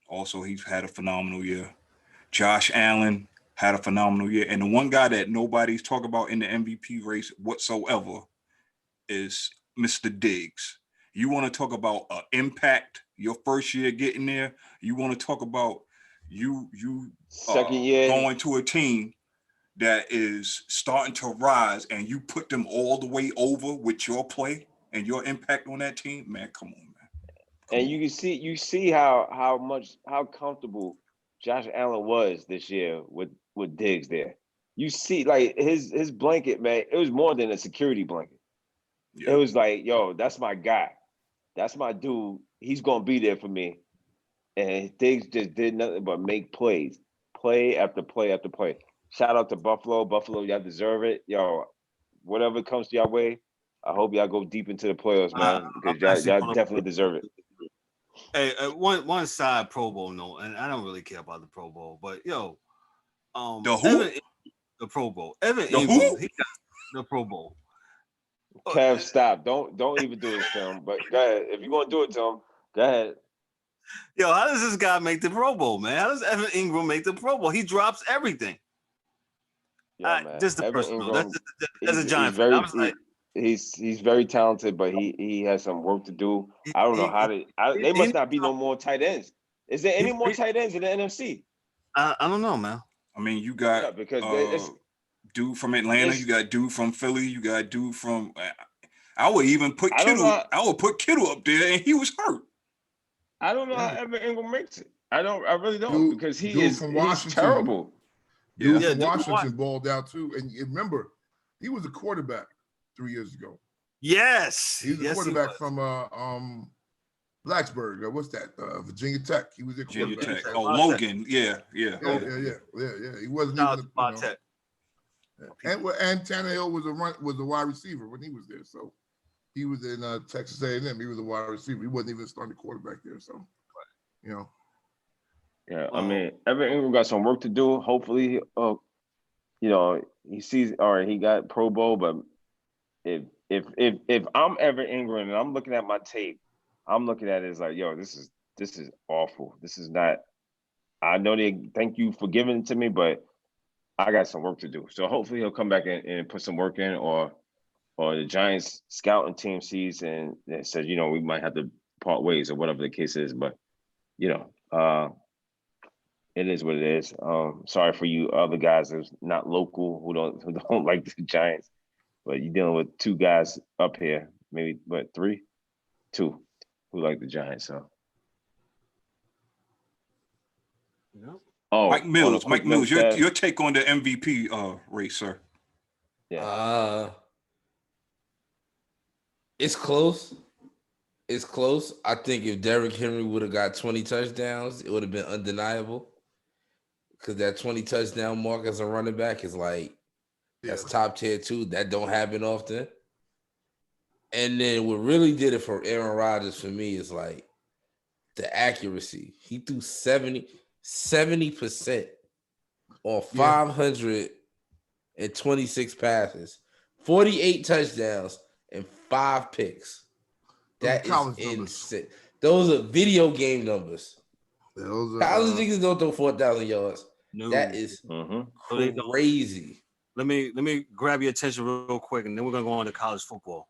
Also, he's had a phenomenal year. Josh Allen had a phenomenal year. And the one guy that nobody's talking about in the MVP race whatsoever is Mr. Diggs. You want to talk about impact your first year getting there? You want to talk about you second year going to a team that is starting to rise and you put them all the way over with your play and your impact on that team? Man, come on, man. And you see how comfortable Josh Allen was this year with Diggs there. You see, like his blanket, man, it was more than a security blanket. Yeah. It was like, yo, that's my guy. That's my dude. He's gonna be there for me. And Diggs just did nothing but make plays. Play after play after play. Shout out to Buffalo. Buffalo, y'all deserve it. Yo, whatever comes to y'all way, I hope y'all go deep into the playoffs, man, because y'all definitely deserve it. Hey, one side Pro Bowl note, and I don't really care about the Pro Bowl, but the who? The Pro Bowl. Evan Ingram, he got the Pro Bowl. Kev, stop. Don't even do this to him. But go ahead. If you're gonna do it to him, go ahead. Yo, how does this guy make the Pro Bowl, man? How does Evan Ingram make the Pro Bowl? He drops everything. Just the personal. That's a Giant fan. I was like, he's very talented, but he has some work to do. I don't know they must not be no more tight ends. Is there any more tight ends in the NFC? I don't know, man. I mean, you got because dude from Atlanta, you got dude from Philly, you got dude from. I would even put Kittle. I would put Kittle up there, and he was hurt. I don't know how Evan Ingram makes it. I really don't because he's terrible. Dude from Washington balled out too, and remember, he was a quarterback 3 years ago. Yes, he was a quarterback from Blacksburg. What's that? Virginia Tech. He was a quarterback. Virginia Tech. Oh, Logan. Yeah. He wasn't even. And Tannehill was a wide receiver when he was there. So he was in Texas A&M. He was a wide receiver. He wasn't even starting quarterback there. So, Yeah, I mean, Evan Ingram got some work to do. Hopefully, he sees. All right, he got Pro Bowl, but if I'm Evan Ingram and I'm looking at my tape, I'm looking at it as like, yo, this is awful. This is not. I know they thank you for giving it to me, but I got some work to do. So hopefully he'll come back and put some work in, or the Giants scouting team sees and says, we might have to part ways or whatever the case is. But it is what it is. Sorry for you other guys that's not local who don't like the Giants, but you're dealing with 2 guys up here, maybe 3, 2 who like the Giants. So. No. Oh, Mike Mills, your take on the MVP race, sir? Yeah. It's close. It's close. I think if Derrick Henry would have got 20 touchdowns, it would have been undeniable. Because that 20 touchdown mark as a running back is like that's top tier too. That don't happen often. And then what really did it for Aaron Rodgers for me is like the accuracy. He threw 70% on 526 passes, 48 touchdowns, and 5 picks. That is insane. Those are video game numbers. College niggas don't throw 4,000 yards. No. That is crazy. Let me grab your attention real quick, and then we're gonna go on to college football.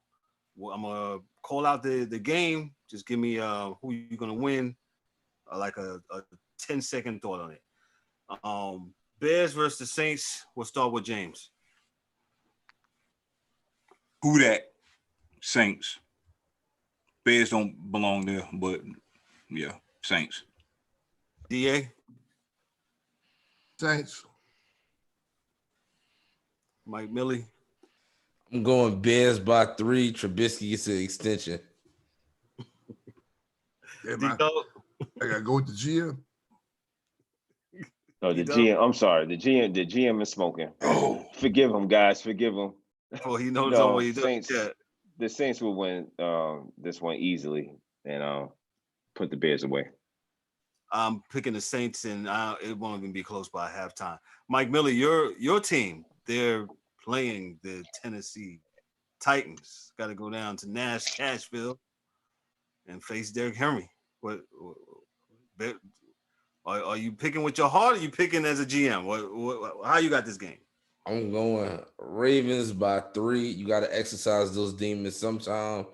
Well, I'm gonna call out the game. Just give me who you're gonna win, like a 10-second thought on it. Bears versus the Saints. We'll start with James. Who that? Saints. Bears don't belong there, but yeah, Saints. DA? Saints. Mike Millie? I'm going Bears by 3. Trubisky gets an extension. I gotta go with the GM. No, the D-Dub? GM. I'm sorry. The GM is smoking. Oh, Forgive him, guys. Forgive him. Oh, he knows No, what he does. Saints. Yeah. The Saints will win this one easily and put the Bears away. I'm picking the Saints, and it won't even be close by halftime. Mike Miller, your team, they're playing the Tennessee Titans. Got to go down to Cashville and face Derrick Henry. What are you picking with your heart? Or are you picking as a GM? How you got this game? I'm going Ravens by 3. You got to exercise those demons sometime.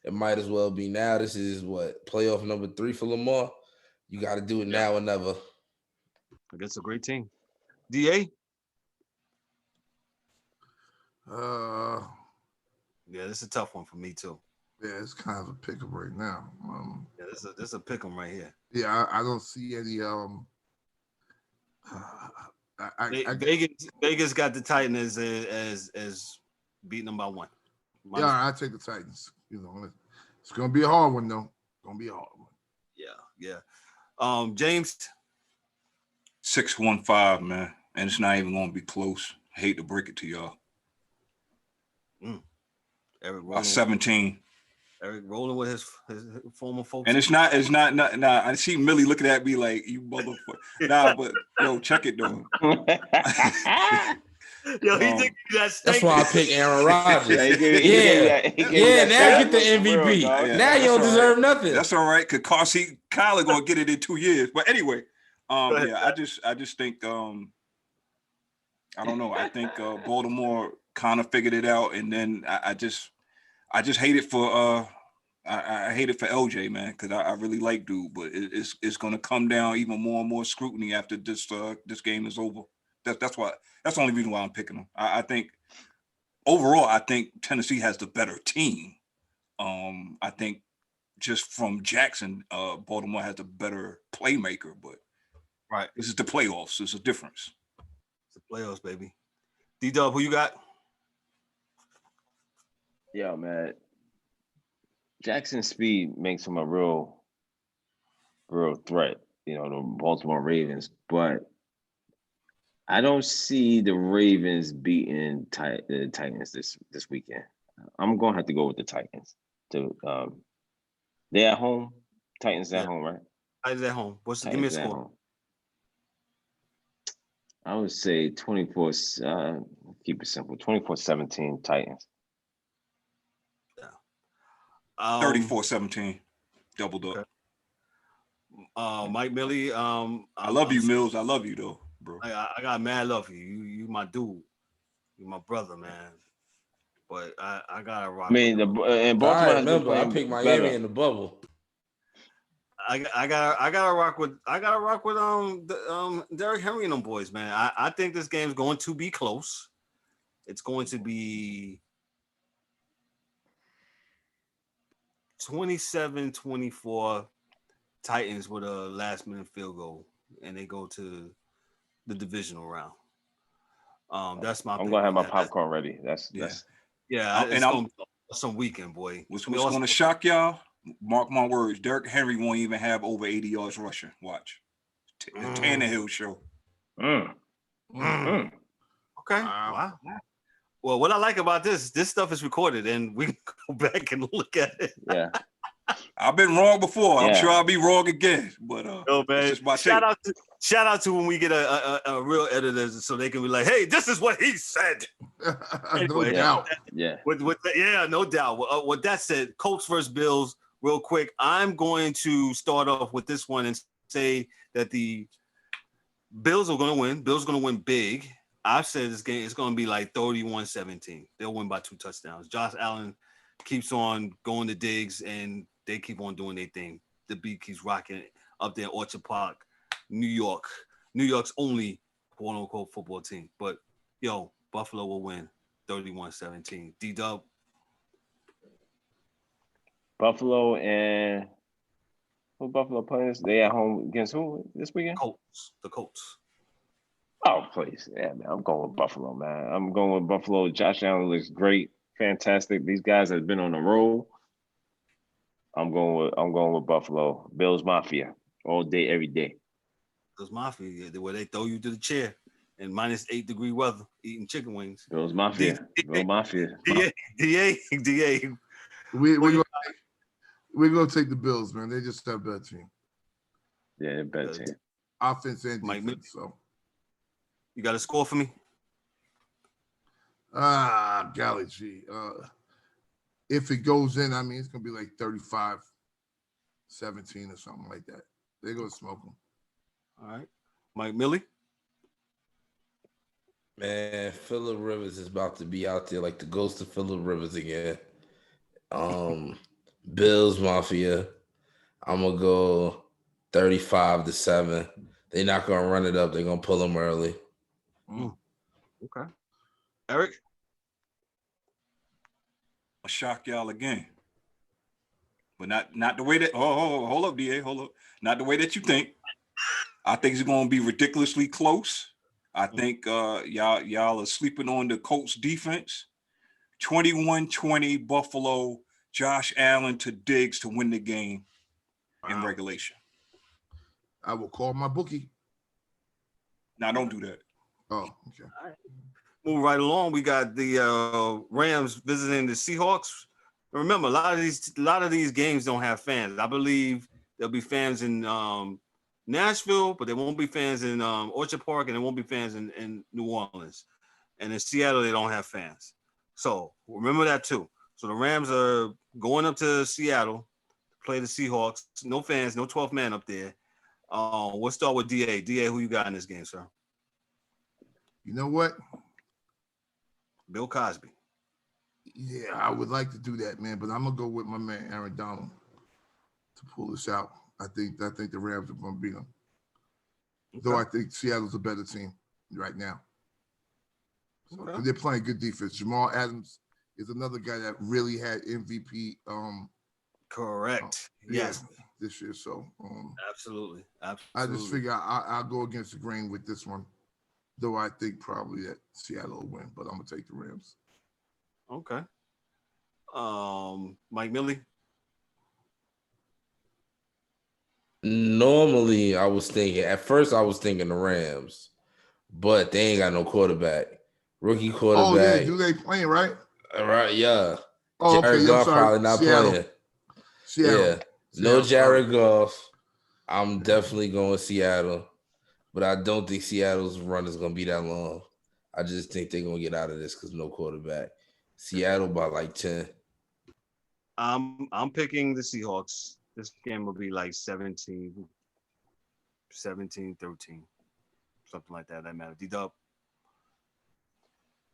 It might as well be now. This is what, playoff number 3 for Lamar. You got to do it now or never. Against a great team. DA? Yeah, this is a tough one for me too. Yeah, it's kind of a pick 'em right now. Yeah, this is a pick 'em right here. Yeah, I don't see any. Vegas got the Titans as beating them by 1. Yeah, I take the Titans. You know, it's gonna be a hard one though. Gonna be a hard one. Yeah. James. 6-1-5, man, and it's not even gonna be close. I hate to break it to y'all. Eric By rolling. 17. Eric rolling with his former folks. And it's not. I see Millie looking at me like, you motherfucker. Nah, but yo, check it though. Yo, he think that stank. That's why I pick Aaron Rodgers. Yeah, he gave you Now that get the for real, MVP. dog. Yeah, Now you that's don't all deserve right. nothing. That's all right, because Kyler gonna get it in 2 years. But anyway, I just think I don't know. I think Baltimore kind of figured it out, and then I just hate it for I hate it for LJ, man, because I really like dude, but it's going to come down even more and more scrutiny after this game is over. That's the only reason why I'm picking them. I think overall, I think Tennessee has the better team. I think just from Jackson, Baltimore has the better playmaker, but Right. This is the playoffs. There's a difference. It's the playoffs, baby. D-Dub, who you got? Yeah, man. Jackson speed makes him a real threat, you know, the Baltimore Ravens. But I don't see the Ravens beating the Titans this weekend. I'm gonna have to go with the Titans. They're at home. Titans at home, right? Titans at home. Give me a Titans at score. home. I would say 24. Keep it simple. 24-17 Titans. 34-17, doubled up. Okay. Mike Millie. I love you, Mills. I love you though, bro. I got mad love for you. You my dude. You my brother, man. But I gotta rock. I mean, and Baltimore I has been remember I playing picked Miami better. in the bubble. I gotta rock with Derrick Henry and them boys, man. I think this game's going to be close. It's going to be 27-24 Titans with a last minute field goal, and they go to the divisional round. That's my. I'm gonna have my popcorn ready. That's it's and gonna be some weekend, boy. What's going to shock y'all? Mark my words. Derrick Henry won't even have over 80 yards rushing. Watch. The Tannehill show. Okay. Wow. Well, what I like about this stuff is recorded, and we can go back and look at it. Yeah. I've been wrong before. Yeah. I'm sure I'll be wrong again. But man. Shout out to when we get a real editor, so they can be like, "Hey, this is what he said." No doubt. Yeah. No doubt. With that said, Colts versus Bills. Real quick, I'm going to start off with this one and say that the Bills are going to win. Bills are going to win big. I've said this game is going to be like 31-17. They'll win by 2 touchdowns. Josh Allen keeps on going to digs, and they keep on doing their thing. The beat keeps rocking up there in Orchard Park, New York. New York's only quote-unquote football team. But, Buffalo will win 31-17. D-Dub. Buffalo and who Buffalo playing? They at home against who this weekend? The Colts. Oh, please. Yeah, man. I'm going with Buffalo, man. I'm going with Buffalo. Josh Allen looks great. Fantastic. These guys have been on the roll. I'm going with Buffalo. Bills Mafia all day, every day. Bills Mafia, where they throw you to the chair in -8-degree weather, eating chicken wings. Bills Mafia. Bills Mafia. DA. We're gonna take the Bills, man. They just have a better team, Yeah, they're better team. offense and Mike, defense. So, you got a score for me? golly gee. If it goes in, I mean, it's gonna be like 35-17 or something like that. They're gonna smoke them. All right, Mike Millie. Man, Phillip Rivers is about to be out there like the ghost of Phillip Rivers again. Bills Mafia. I'm gonna go 35-7. They're not gonna run it up. They're gonna pull them early. Okay. Eric? I'll shock y'all again. But not the way that hold up, DA, hold up. Not the way that you think. I think it's gonna be ridiculously close. I think y'all are sleeping on the Colts defense. 21-20 Buffalo, Josh Allen to Diggs to win the game in regulation. I will call my bookie. Now don't do that. Oh, okay. All right. Moving right along, we got the Rams visiting the Seahawks. Remember, a lot of these games don't have fans. I believe there'll be fans in Nashville, but there won't be fans in Orchard Park, and there won't be fans in New Orleans. And in Seattle, they don't have fans. So remember that too. So the Rams are going up to Seattle to play the Seahawks. No fans, no 12th man up there. We'll start with DA. DA, who you got in this game, sir? You know what? Bill Cosby. Yeah, I would like to do that, man, but I'm gonna go with my man Aaron Donald to pull this out. I think the Rams are gonna beat them. Okay. Though I think Seattle's a better team right now. So they're playing good defense. Jamal Adams is another guy that really had MVP. Correct. Yes. This year. So absolutely. I just figure I'll go against the grain with this one. Though I think probably that Seattle will win, but I'm gonna take the Rams. Okay. Mike Millie. Normally, at first I was thinking the Rams, but they ain't got no quarterback. Rookie quarterback. Oh yeah, do they playing right? Right, yeah. Oh, Jared Goff probably not playing. Seattle. Yeah, no Jared Goff. I'm definitely going Seattle, but I don't think Seattle's run is gonna be that long. I just think they're gonna get out of this because no quarterback. Seattle by like 10. I'm picking the Seahawks. This game will be like 17-13, something like that. That matter. D-Dub.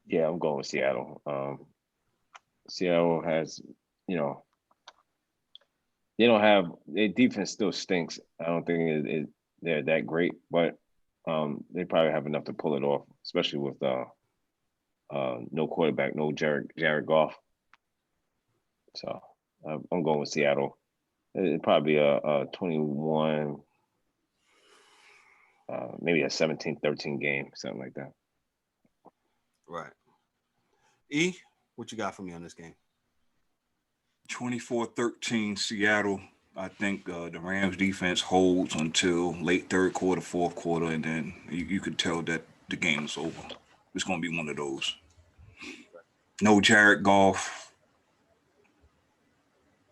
Yeah, I'm going with Seattle. Seattle has, they don't have their defense still stinks. I don't think they're that great, but they probably have enough to pull it off, especially with no quarterback, no Jared Goff. So I'm going with Seattle. It'd probably a 21, maybe a 17-13 game, something like that. Right. E, what you got for me on this game? 24-13 Seattle. I think the Rams defense holds until late third quarter, fourth quarter, and then you could tell that the game is over. It's going to be one of those. No Jared Goff.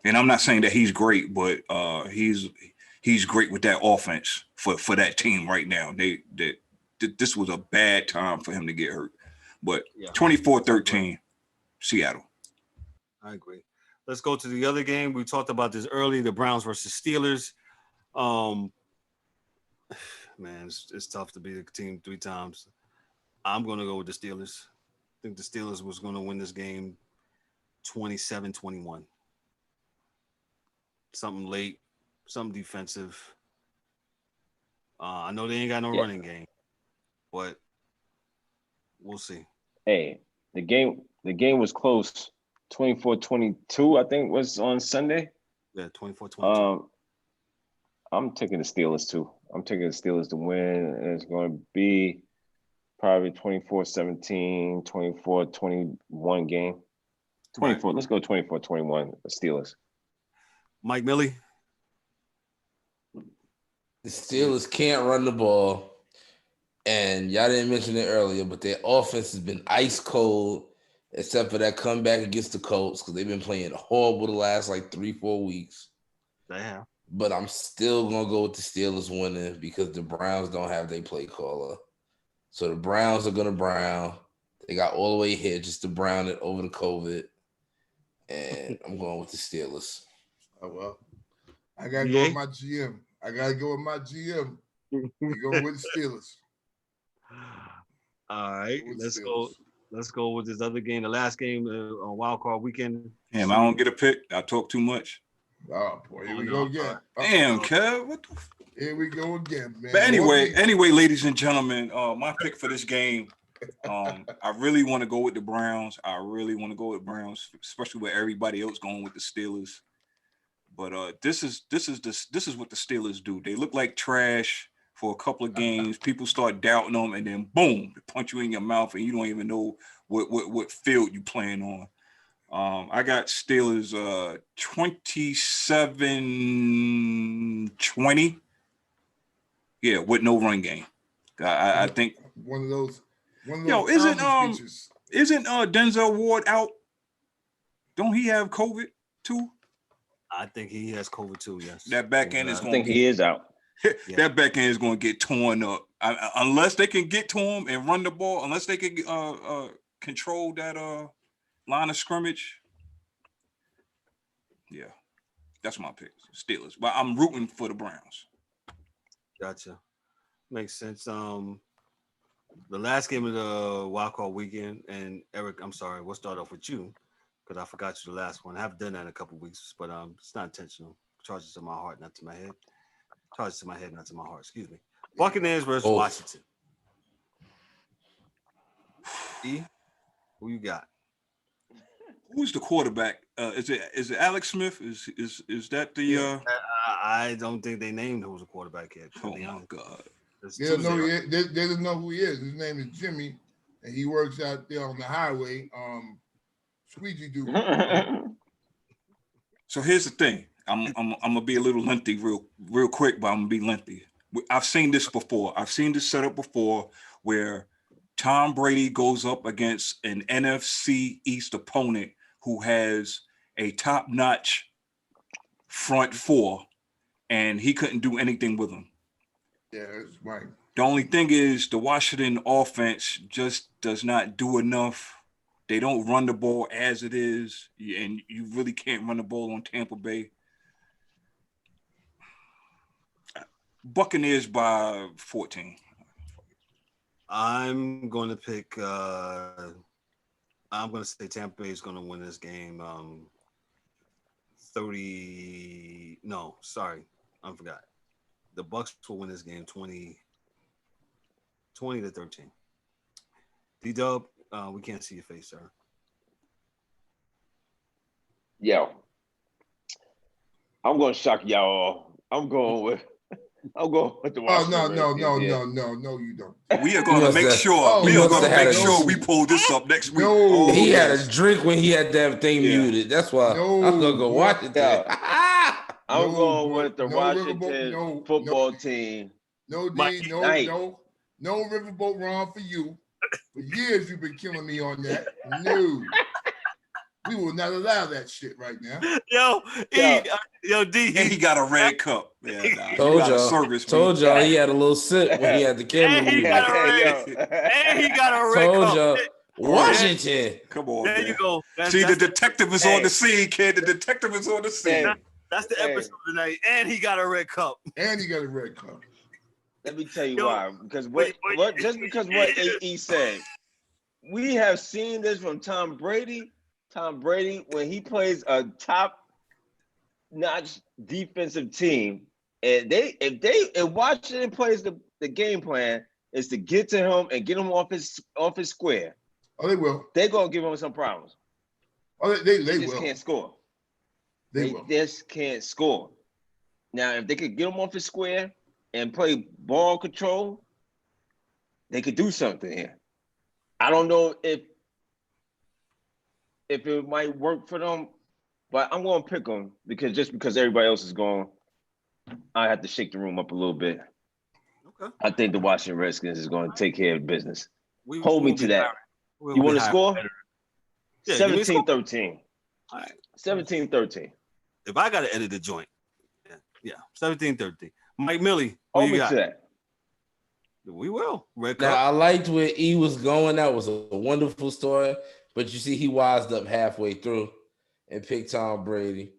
And I'm not saying that he's great, but he's great with that offense for that team right now. This was a bad time for him to get hurt. But 24-13 Seattle. I agree. Let's go to the other game. We talked about this early, the Browns versus Steelers. Man, it's tough to beat a team 3 times. I'm going to go with the Steelers. I think the Steelers was going to win this game 27-21. Something late, something defensive. I know they ain't got no running game, but we'll see. Hey, the game was close. 24-22, I think, was on Sunday. Yeah, 24-22. I'm taking the Steelers too. I'm taking the Steelers to win, and it's going to be probably 24-17, 24-21 game. 24. Right. Let's go 24-21. The Steelers. Mike Millie. The Steelers can't run the ball. And y'all didn't mention it earlier, but their offense has been ice cold, except for that comeback against the Colts, because they've been playing horrible the last like 3-4 weeks. Damn. But I'm still gonna go with the Steelers winning because the Browns don't have their play caller. So the Browns are gonna brown. They got all the way here just to brown it over the COVID. And I'm going with the Steelers. Oh well. I gotta go with my GM. We going with the Steelers. All right, let's go. Let's go with this other game. The last game on Wild Card Weekend. Damn, I don't get a pick. I talk too much. Oh boy, here we go again. Damn, Kev, what the? Here we go again, man. But anyway, ladies and gentlemen, my pick for this game. I really want to go with the Browns. Especially with everybody else going with the Steelers. But this is what the Steelers do. They look like trash for a couple of games. People start doubting them, and then boom, they punch you in your mouth, and you don't even know what field you playing on. I got Steelers 27-20. Yeah, with no run game. I think one of those. Yo, isn't Denzel Ward out? Don't he have COVID too? I think he has COVID too. Yes. That back end is going. I think he is out. That back end is going to get torn up unless they can get to him and run the ball. Unless they can control that line of scrimmage. Yeah, that's my pick. Steelers, but I'm rooting for the Browns. Gotcha. Makes sense. The last game of the Wild Card Weekend, and Eric, I'm sorry, we'll start off with you because I forgot you the last one. I haven't done that in a couple of weeks, but it's not intentional. Charges to my heart, not to my head. Charges to my head, not to my heart. Excuse me. Buccaneers versus Washington. E, who you got? Who's the quarterback? Is it Alex Smith? Is that the? I don't think they named who's the quarterback yet. Oh my God! They don't know who he is. His name is Jimmy, and he works out there on the highway. Squeegee dude. So here's the thing. I'm gonna be a little lengthy, real quick, but I'm gonna be lengthy. I've seen this before. I've seen this setup before, where Tom Brady goes up against an NFC East opponent who has a top-notch front four, and he couldn't do anything with them. Yeah, that's right. The only thing is the Washington offense just does not do enough. They don't run the ball as it is, and you really can't run the ball on Tampa Bay. Buccaneers by 14. I'm going to pick. I'm going to say Tampa Bay is going to win this game. 30. No, sorry, I forgot. The Bucs will win this game 20-13. D-Dub, we can't see your face, sir. Yo, I'm going to shock y'all. I'm going with the Washington. No, you don't. We are going to make sure. We pull this up next week. No, he had a drink when he had that thing muted. That's why I'm gonna go watch it. I'm going with the Washington football team. No Riverboat Ron for you. For years you've been killing me on that. No. We will not allow that shit right now. Yo, D. And he got a red cup. Yeah, told y'all he had a little sip when he had the camera. And he got a red cup. Washington. Come on, there man. you go. The detective is on the scene, kid. The detective is on the scene. That's the episode tonight. And he got a red cup. Let me tell you why. Because what AE said, we have seen this from Tom Brady. Tom Brady, when he plays a top-notch defensive team, and if Washington plays the game plan is to get to him and get him off his square. Oh, they will. They're gonna give him some problems. Oh, they just will. Can't score. They just can't score. Now, if they could get him off his square and play ball control, they could do something here. I don't know if it might work for them, but I'm going to pick them because everybody else is going I have to shake the room up a little bit. Okay. I think the Washington Redskins is going to take care of business. We Hold me will to be that. high. We'll You be want to high. score? Yeah, give me a score. 17-13. All right. 17-13. If I got to edit the joint. Yeah. 17-13. Mike Millie, what Hold you me got? to that. We will. Red Now Cup. I liked where E was going. That was a wonderful story. But you see, he wised up halfway through and picked Tom Brady.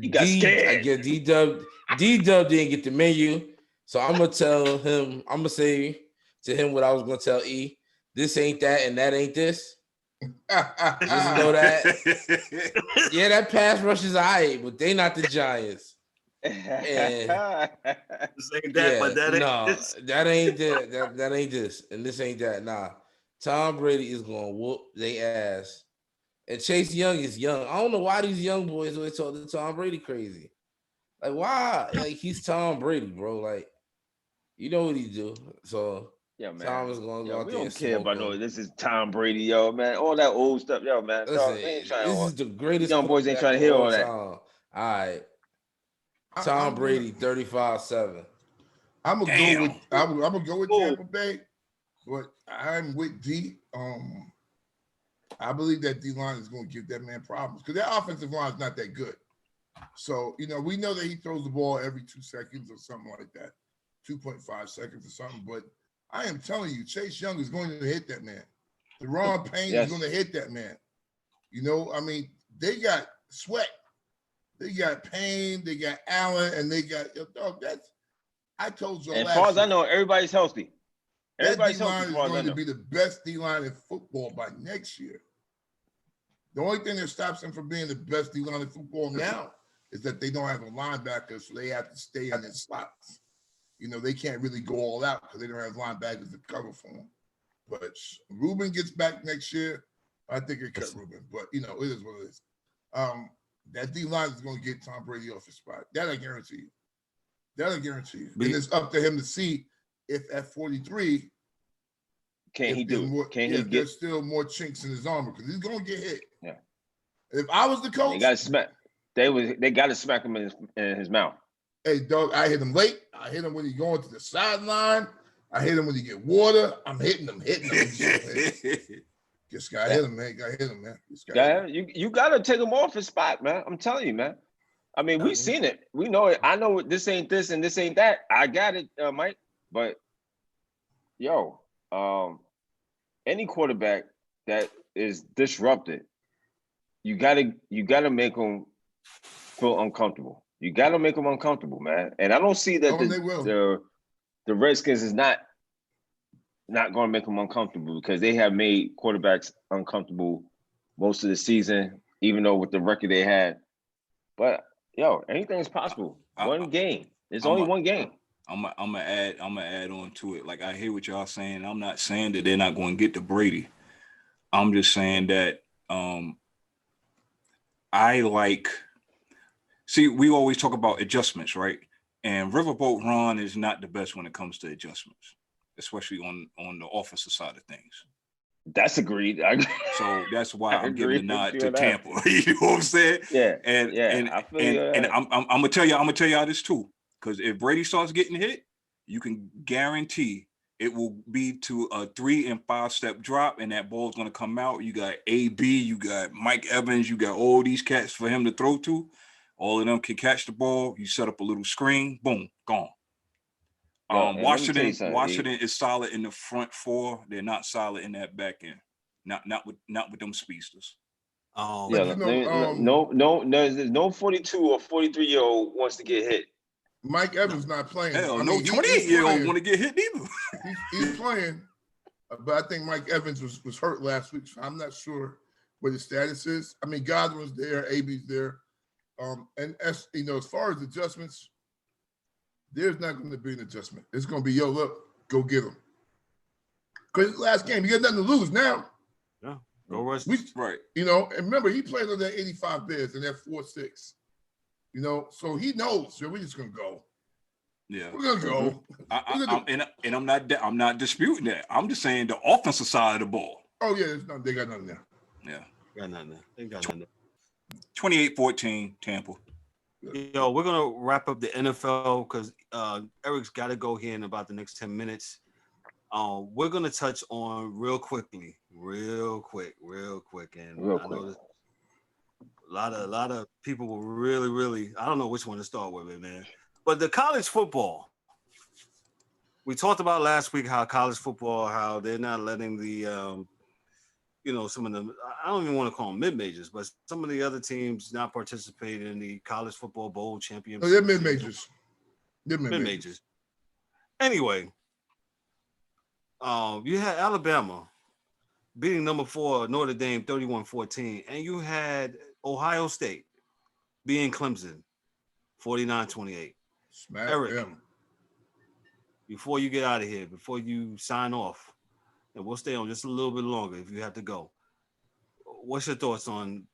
He got scared. D-Dub didn't get the menu. So I'm gonna tell him, I'm gonna say to him what I was gonna tell E. This ain't that and that ain't this. Just know that. Yeah, that pass rush is all right, but they not the Giants. And This ain't that, but that ain't this. that ain't that ain't this, and this ain't that. Nah, Tom Brady is gonna whoop their ass, and Chase Young is young. I don't know why these young boys always talk to Tom Brady crazy. Like why? Like he's Tom Brady, bro. Like you know what he do. So Yeah, man. Tom is gonna go out we there don't and care smoke about him. no. This is Tom Brady, yo, man. All that old stuff, yo, man. Listen, Dog, they ain't trying this to. is the greatest Young boys ain't trying to quarterback hear of all that. time. All right, I'm Tom gonna- Brady, 35-7. I'm gonna Damn. go with I'm gonna go with Ooh. Tampa Bay, but I'm with D. I believe that D line is going to give that man problems because their offensive line is not that good. So we know that he throws the ball every 2 seconds or something like that, 2.5 seconds or something. But I am telling you, Chase Young is going to hit that man. Deron Payne Yes. is going to hit that man. They got Sweat, they got Payne, they got Allen, and they got I told you. As far as I know, everybody's healthy. That Everybody's D-line healthy. is As far as I going to know. be the best D-line in football by next year. The only thing that stops them from being the best D-line in football now is that they don't have a linebacker, so they have to stay in their slots. They can't really go all out because they don't have linebackers to cover for them. But Ruben gets back next year. I think it cut Ruben, but it is what it is. That D-line is going to get Tom Brady off his spot. That I guarantee you. And it's up to him to see if at 43, Can he do more, it? Can he there's still more chinks in his armor because he's going to get hit. Yeah. If I was the coach, They got to smack. They got to smack him in his mouth. Hey, dog, I hit him late. I hit him when he's going to the sideline. I hit him when he get water. I'm hitting him. This guy hit him, man. This guy Yeah, you got to take him off his spot, man. I'm telling you, man. I mean, we've seen it. We know it. I know this ain't this and this ain't that. I got it, Mike. But any quarterback that is disrupted, you gotta make them feel uncomfortable. You gotta make them uncomfortable, man. And I don't see that the Redskins is not going to make them uncomfortable because they have made quarterbacks uncomfortable most of the season, even though with the record they had. But anything is possible. One game. It's only one game. I'm gonna add on to it. Like I hear what y'all saying. I'm not saying that they're not going to get to Brady. I'm just saying that we always talk about adjustments, right? And Riverboat Ron is not the best when it comes to adjustments, especially on the offensive side of things. That's agreed. So that's why I'm giving the nod to Tampa. You know what I'm saying? Yeah. And I'm gonna tell y'all this too, because if Brady starts getting hit, you can guarantee it will be to a 3 and 5 step drop, and that ball's gonna come out. You got AB, you got Mike Evans, you got all these cats for him to throw to. All of them can catch the ball. You set up a little screen, boom, gone. Washington is solid in the front 4. They're not solid in that back end. Not with them speedsters. There's no 42 or 43-year-old wants to get hit. Mike Evans not playing. Hell, no 28-year-old want to get hit either. He's playing, but I think Mike Evans was hurt last week. So I'm not sure what his status is. I mean, Godwin's there, AB's there, and as far as adjustments, there's not going to be an adjustment. It's going to be, look, go get him. Because last game, you got nothing to lose now. Yeah, go rush. Right. And remember, he played on that 85 Bears and that 4-6. So he knows. So we're just going to go. Yeah, we're going to go. I'm not disputing that. I'm just saying the offensive side of the ball. Oh, yeah, they got nothing there. Yeah. Got nothing there. They got nothing there. 28-14, Tampa. Yo, we're gonna wrap up the NFL because Eric's got to go here in about the next 10 minutes. We're gonna touch on real quick, and Real I know quick. this, a lot of people will really. I don't know which one to start with, man. But the college football. We talked about last week how college football, how they're not letting the some of them, I don't even want to call them mid-majors, but some of the other teams not participating in the college football bowl championship. No, they're mid-majors. Mid-majors. Anyway, you had Alabama beating number 4 Notre Dame 31-14, and you had Ohio State being Clemson 49-28. Smack Eric, them. before you get out of here, before you sign off, and we'll stay on just a little bit longer if you have to go. What's your thoughts on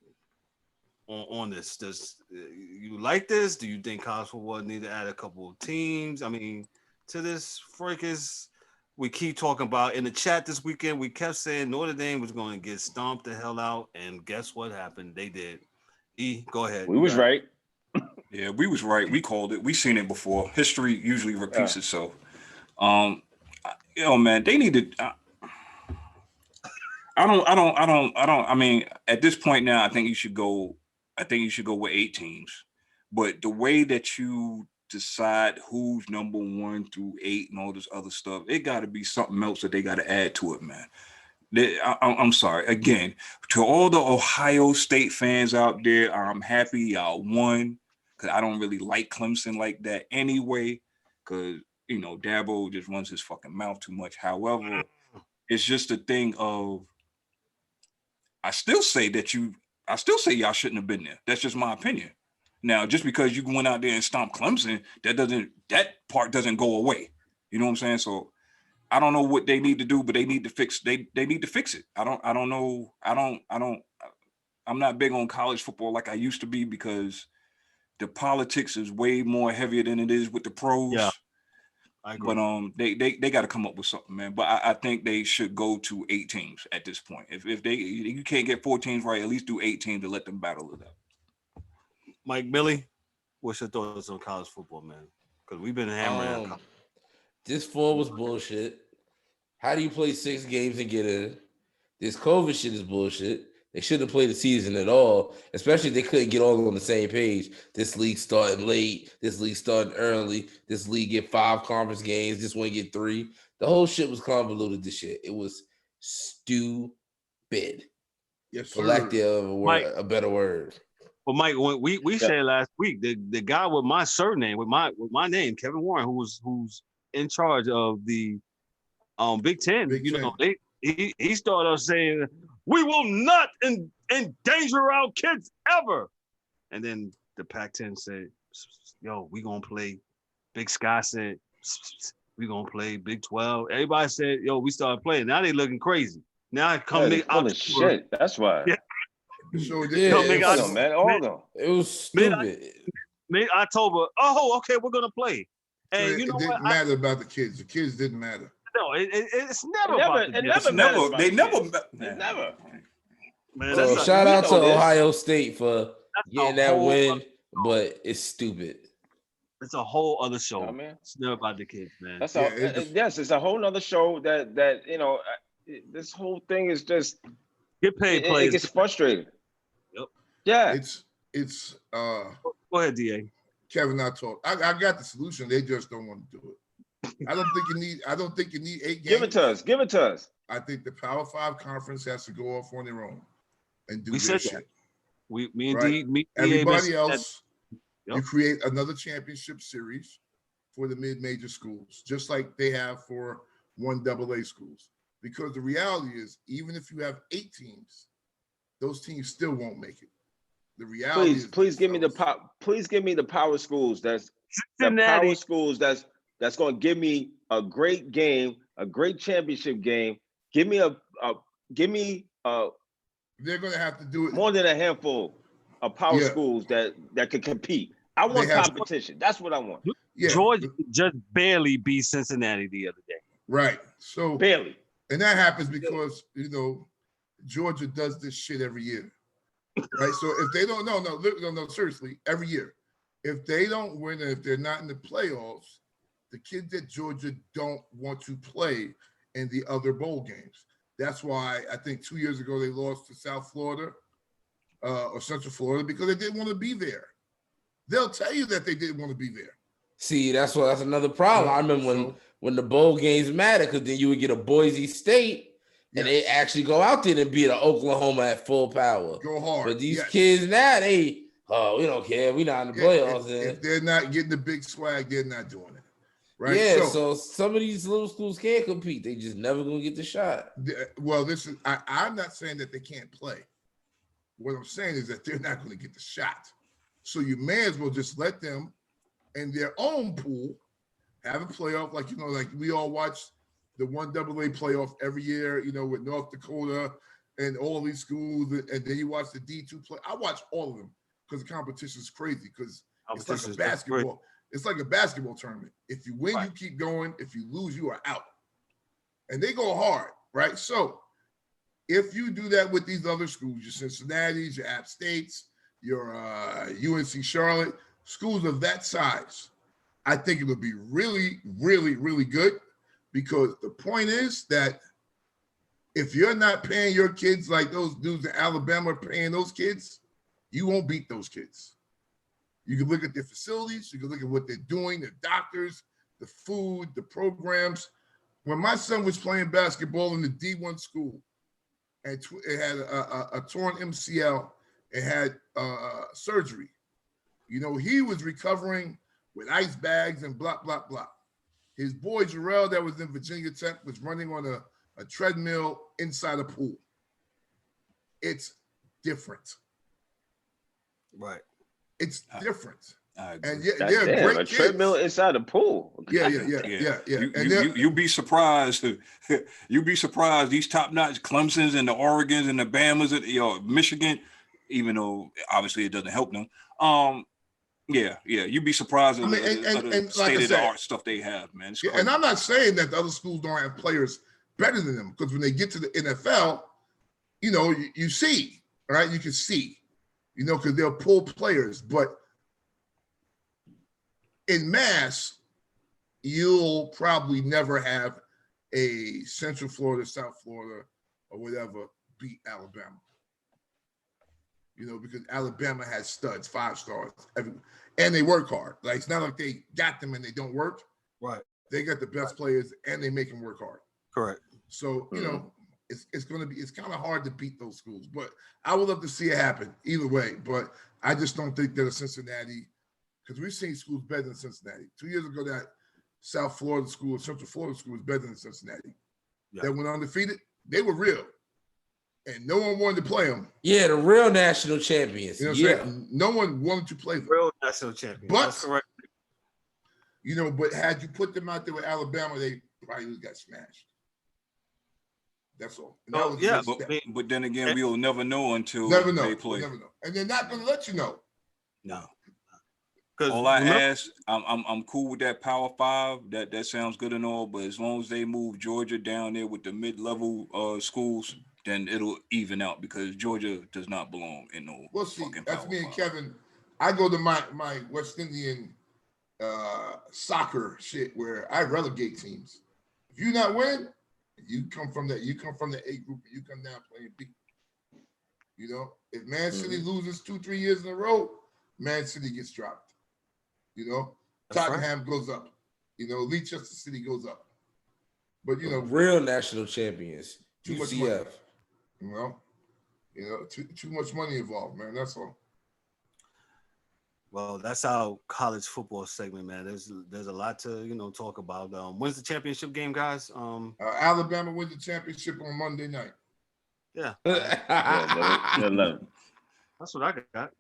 this? Does you like this? Do you think college football need to add a couple of teams? I mean, to this fracas we keep talking about in the chat this weekend, we kept saying Notre Dame was going to get stomped the hell out, and guess what happened? They did. Go ahead. We was right. Yeah, we was right. We called it. We seen it before. History usually repeats itself. Man, they need to. I mean, at this point now, I think you should go with 8 teams. But the way that you decide who's number 1 through 8 and all this other stuff, it got to be something else that they got to add to it, man. I'm sorry. Again, to all the Ohio State fans out there, I'm happy y'all won because I don't really like Clemson like that anyway because, Dabo just runs his fucking mouth too much. However, it's just a thing of I still say y'all shouldn't have been there. That's just my opinion. Now, just because you went out there and stomped Clemson, that part doesn't go away. You know what I'm saying? So I don't know what they need to do, but they need to fix they need to fix it. I don't know. I'm not big on college football like I used to be because the politics is way more heavier than it is with the pros. Yeah. I agree. But they got to come up with something, man. But I think they should go to 8 teams at this point. If you can't get 4 teams right, at least do 8 teams to let them battle it out. Mike Billy, what's your thoughts on college football, man? Because we've been hammering. This 4 was bullshit. How do you play 6 games and get in? This COVID shit is bullshit. They shouldn't have played the season at all, especially if they couldn't get all on the same page. This league starting late. This league starting early. This league get 5 conference games. This one get 3. The whole shit was convoluted. This shit. It was stupid. Yes, for lack of a better word. Well, Mike, when we said last week, the guy with my surname, with my name, Kevin Warren, who's in charge of the Big Ten, he started off saying, we will not endanger our kids ever. And then the Pac-10 said, yo, we gonna play. Big Sky said, we gonna play Big 12. Everybody said, yo, we started playing. Now they looking crazy. Now it come full of shit. That's why. Yeah. So it was stupid. Mid-October, okay, we're gonna play. And so you know it didn't matter about the kids. The kids didn't matter. No, it's never about the kids. They never. Man, shout out to Ohio State for getting that win, but it's stupid. It's a whole other show. You know, man. It's never about the kids, man. That's yes, it's a whole other show that this whole thing is just get paid players. It gets frustrating. Yep. Yeah. It's go ahead, DA. Kevin, I got the solution. They just don't want to do it. I don't think you need 8 games. Give it to us. I think the Power 5 conference has to go off on their own and do their shit. That. Me and everybody else. You create another championship series for the mid-major schools, just like they have for 1AA schools. Because the reality is, even if you have 8 teams, those teams still won't make it. The reality is, please give me the power schools. That's going to give me a great game, a great championship game. Give me they're going to have to do it more than a handful of power schools that can compete. I want competition. That's what I want. Yeah. Georgia just barely beat Cincinnati the other day. Right. So barely. And that happens because, Georgia does this shit every year. Right. So if they don't, no, seriously, every year. if they don't win and if they're not in the playoffs, the kids at Georgia don't want to play in the other bowl games. That's why I think 2 years ago they lost to South Florida or Central Florida because they didn't want to be there. They'll tell you that they didn't want to be there. See, that's another problem. I remember when the bowl games matter, because then you would get a Boise State and they actually go out there and beat an Oklahoma at full power. Go hard. But these kids now, we don't care. We're not in the playoffs. If they're not getting the big swag, they're not doing it. Right? Yeah, so some of these little schools can't compete. They just never gonna get the shot. Well, I'm not saying that they can't play. What I'm saying is that they're not going to get the shot. So you may as well just let them in their own pool have a playoff, like we all watch the 1AA playoff every year, with North Dakota and all these schools, and then you watch the D2 play. I watch all of them because the competition is crazy because it's like a basketball. It's like a basketball tournament. If you win, you keep going. If you lose, you are out. And they go hard, right? So if you do that with these other schools, your Cincinnati's, your App States, your UNC Charlotte, schools of that size, I think it would be really, really, really good, because the point is that if you're not paying your kids like those dudes in Alabama are paying those kids, you won't beat those kids. You can look at their facilities. You can look at what they're doing, the doctors, the food, the programs. When my son was playing basketball in the D1 school, and it had a torn MCL, it had surgery. He was recovering with ice bags and blah, blah, blah. His boy, Jarrell, that was in Virginia Tech, was running on a treadmill inside a pool. It's different. Right. It's different. And they're great kids. Treadmill inside a pool. Yeah. You'd be surprised. You'd be surprised. These top-notch Clemsons and the Oregons and the Bamas and Michigan, even though obviously it doesn't help them. You'd be surprised at the state-of-the-art stuff they have, man. And I'm not saying that the other schools don't have players better than them, because when they get to the NFL, you see, right? You can see, because they'll pull players, but in mass, you'll probably never have a Central Florida, South Florida, or whatever beat Alabama. Because Alabama has studs, 5 stars, and they work hard. Like, it's not like they got them and they don't work. Right. They got the best players and they make them work hard. Correct. So, it's kind of hard to beat those schools, but I would love to see it happen either way. But I just don't think that a Cincinnati, because we've seen schools better than Cincinnati. 2 years ago, that South Florida school, Central Florida school was better than Cincinnati. Yeah. That went undefeated. They were real. And no one wanted to play them. Yeah, the real national champions. No one wanted to play them. Real national champions. But, that's correct. But had you put them out there with Alabama, they probably got smashed. That's all. But then again, we'll never know until they play. We'll never know. And they're not going to let you know. No. All I ask, I'm cool with that Power 5. That sounds good and all, but as long as they move Georgia down there with the mid-level schools, then it'll even out, because Georgia does not belong in no fucking that's Power me and 5. Kevin. I go to my West Indian soccer shit where I relegate teams. If you not win, you come from the A group and you come down playing B. If Man City loses 2-3 years in a row, Man City gets dropped. Tottenham goes up. Leicester City goes up. But real national champions. Too much money. Too much money involved, man. That's all. Well, that's our college football segment, man. There's a lot to talk about. When's the championship game, guys? Alabama wins the championship on Monday night. Yeah. 11. That's what I got.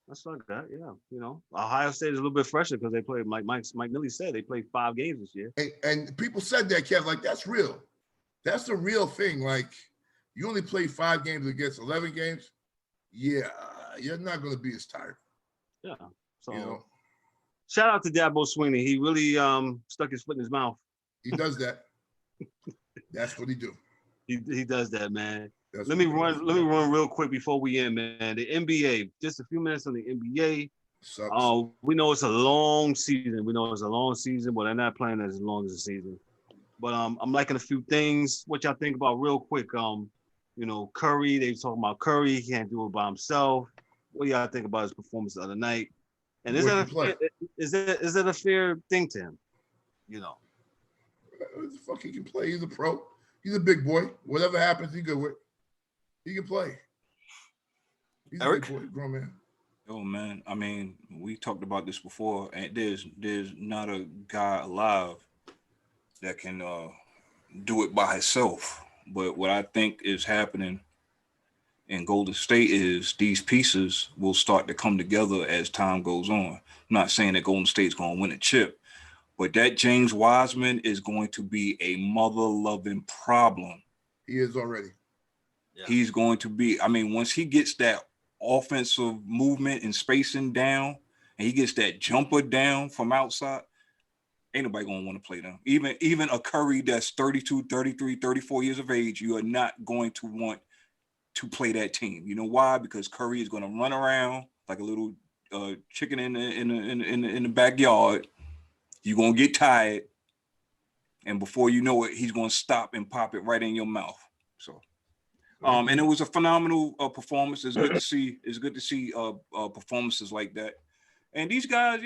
That's what I got. Yeah. Ohio State is a little bit fresher because they played, like Mike Nilly said, they played 5 games this year. And people said that, Kev, like, that's real. That's the real thing. Like, you only play 5 games against 11 games. Yeah, you're not going to be as tired. Yeah. So, shout out to Dabo Swinney. He really stuck his foot in his mouth. He does that. That's what he do. He does that, man. Let me run real quick before we end, man. The NBA, just a few minutes on the NBA. Sucks. We know it's a long season. But they're not playing as long as the season. But I'm liking a few things. What y'all think about real quick? Curry. They talking about Curry. He can't do it by himself. What do y'all think about his performance the other night? And is that a fair thing to him? What the fuck he can play? He's a pro. He's a big boy. Whatever happens, he good with. He can play. He's Eric? a big boy, grown man. Oh man, I mean, we talked about this before, and there's not a guy alive that can do it by himself. But what I think is happening in Golden State is these pieces will start to come together as time goes on. I'm not saying that Golden State's going to win a chip, but that James Wiseman is going to be a mother-loving problem. He is already. Yeah. He's going to be, once he gets that offensive movement and spacing down, and he gets that jumper down from outside, ain't nobody going to want to play them. Even a Curry that's 32, 33, 34 years of age, you are not going to want to play that team. You know why? Because Curry is going to run around like a little chicken in the backyard. You're going to get tired, and before you know it, he's going to stop and pop it right in your mouth. So, and it was a phenomenal performance. It's good to see. It's good to see performances like that. And these guys,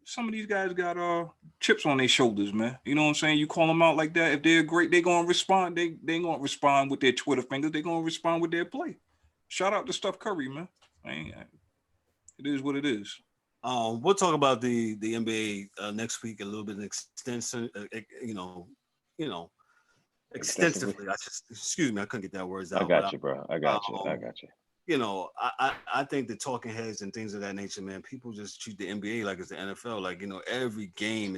some of these guys got chips on their shoulders, man. You know what I'm saying? You call them out like that. If they're great, they're gonna respond. They ain't gonna respond with their Twitter fingers. They're gonna respond with their play. Shout out to Steph Curry, man. It is what it is. We'll talk about the NBA next week a little bit extensively. Extensively. Excuse me, I couldn't get that words out. I got you, bro. I got you. I think the talking heads and things of that nature, man, people just treat the NBA like it's the NFL. Like, every game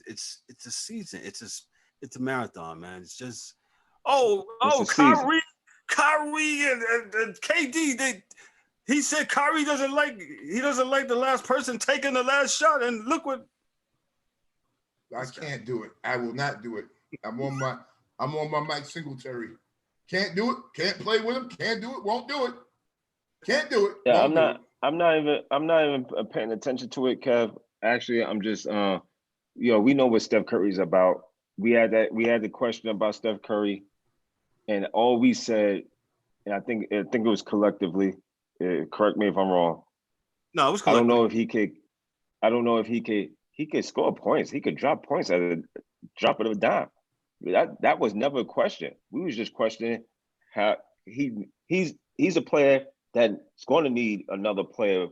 it's a season. It's a marathon, man. It's just Kyrie and KD. He said Kyrie doesn't like the last person taking the last shot, and look what. I can't do it. I will not do it. I'm on my Mike Singletary. Can't do it. Can't play with him. Can't do it. Won't do it. Can't do it. Yeah, I'm not even paying attention to it, Kev. Actually, I'm just we know what Steph Curry's about. We had the question about Steph Curry, and all we said, and I think it was collectively. Correct me if I'm wrong. No, it was collectively. I don't know if he could score points. He could drop points at a drop of a dime. That was never a question. We was just questioning how he's a player that's going to need another player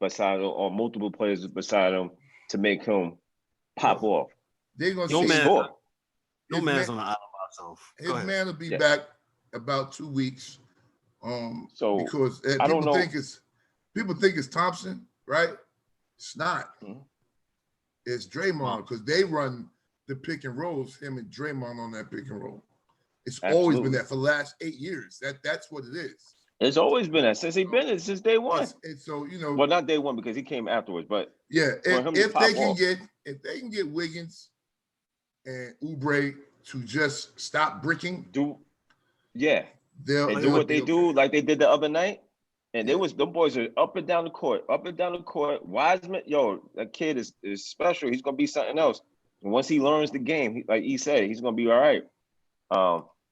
beside him or multiple players beside him to make him pop off. They're going to score. No man's on the island by himself. His man will be back about 2 weeks. Because people think it's Thompson, right? It's not. Mm-hmm. It's Draymond because they run the pick and rolls, him and Draymond on that pick and roll. It's always been that for the last 8 years. That's what it is. It's always been that since since day one. And so well, not day one because he came afterwards, but yeah, if they can get Wiggins and Oubre to just stop bricking, they'll do what they do like they did the other night. And them boys are up and down the court. Wiseman, that kid is special. He's gonna be something else. And once he learns the game, like he said, he's gonna be all right.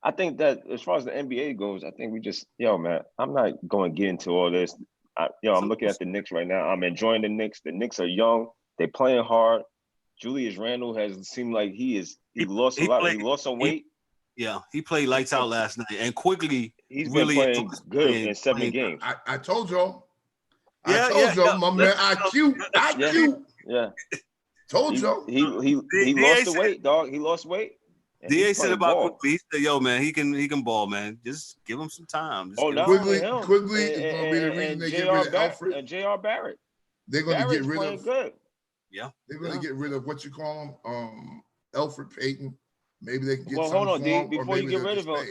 I think that as far as the NBA goes, I think we just, man, I'm not going to get into all this. I'm looking at the Knicks right now. I'm enjoying the Knicks. The Knicks are young. They're playing hard. Julius Randle has seemed like he lost a lot. He lost some weight. He played lights out last night, and quickly he's really playing good in 7 games. I told y'all. My man IQ. Yeah. Told y'all. He lost the weight, dog. He lost weight. DA said about Quigley, he said, man, he can ball, man. Just give him some time. Quigley is going to be the reason they get rid of Alfred. And J.R. Barrett. They're going to get rid of. Good. Yeah. They're going to get rid of what you call him, Alfred Payton. Maybe they can get. Well, hold on, D. Before you get rid of him,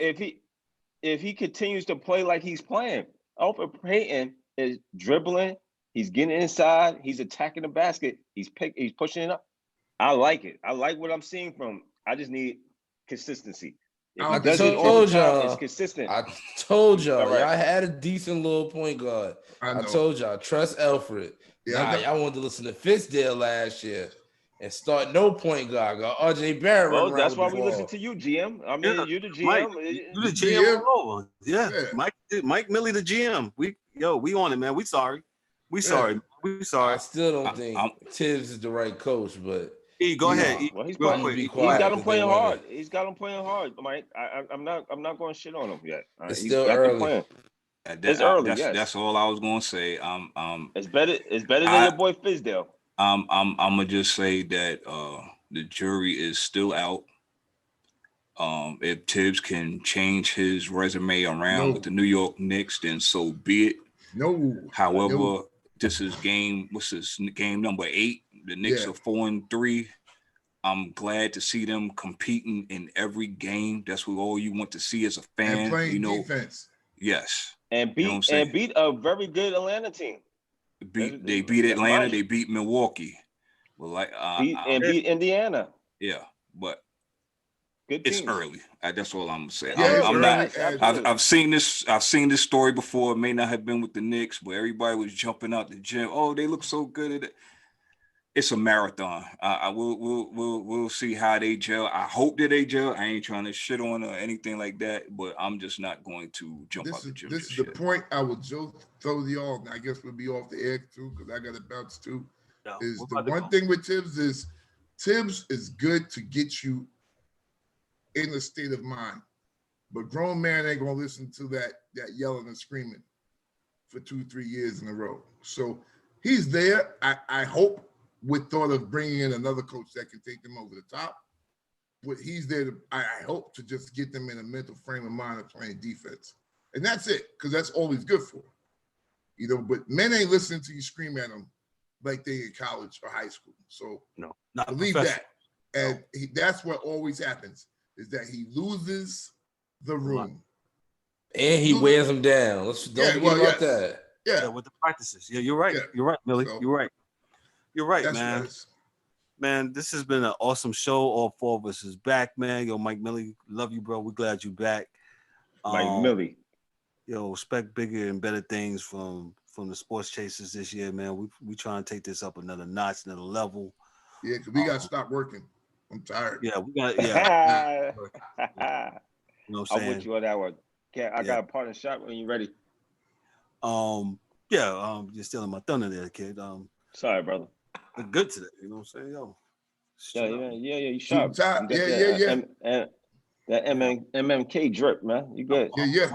if he continues to play like he's playing, Alfred Payton is dribbling. He's getting inside. He's attacking the basket. He's pushing it up. I like it. I like what I'm seeing from. I just need consistency. I He does it all told the time. y'all. It's consistent. I told y'all. All right. Y'all had a decent little point guard. I told y'all, trust Alfred. Yeah, y'all wanted to listen to Fizdale last year and start no point guard. Got RJ Barrett Well, running that's around why we listen to you, GM. I mean, you're the GM. Mike, you the GM all over. Yeah. Mike Millie, the GM. We on it, man. We sorry. We sorry. I still don't think Tibbs is the right coach, but go ahead. Well, he's real quick. he's got him playing hard. He's got him playing hard, Mike. I'm not going to shit on him yet. It's still early. It's early. Yes, that's all I was gonna say. It's better than your boy Fizdale. I'm gonna just say that the jury is still out. If Tibbs can change his resume around with the New York Knicks, then so be it. However, this is game number 8. The Knicks are 4-3. I'm glad to see them competing in every game. That's what all you want to see as a fan. And playing defense. Yes. And beat a very good Atlanta team. They beat Atlanta. They beat Milwaukee. Well, beat Indiana. Yeah, but good it's teams. early. That's all I'm gonna say. Yeah, I'm not. I've seen this. I've seen this story before. It may not have been with the Knicks, but everybody was jumping out the gym. Oh, they look so good at it. It's a marathon. We'll see how they gel. I hope that they gel. I ain't trying to shit on or anything like that, but I'm just not going to jump out the gym. This is the point I will throw to y'all. And I guess we'll be off the air too because I got to bounce too. Is the one thing with Tibbs is good to get you in a state of mind, but grown man ain't gonna listen to that yelling and screaming for 2-3 years in a row. So he's there. I hope. With thought of bringing in another coach that can take them over the top. But he's there to, I hope, to just get them in a mental frame of mind of playing defense. And that's it, because that's all he's good for. But men ain't listening to you scream at them like they in college or high school. So no, not believe that. And that's what always happens, is that he loses the room. And he wears them down. Don't forget about that. Yeah, with the practices. Yeah, you're right. Yeah. You're right, Millie. So, you're right. You're right, man. Man, this has been an awesome show. All 4 of us is back, man. Yo, Mike Millie, love you, bro. We're glad you back. Mike Millie. Yo, expect bigger and better things from the Sports Chasers this year, man. We trying to take this up another notch, another level. Yeah, because we got to stop working. I'm tired. Yeah, we got, yeah. You know what I'm saying? I'm with you on that one. I got a partner shot when you're ready. You're stealing my thunder there, kid. Sorry, brother. Good today, you know what I'm saying? Yo. Yeah, you sharp. Yeah. And that MMK drip, man. You good. Yeah.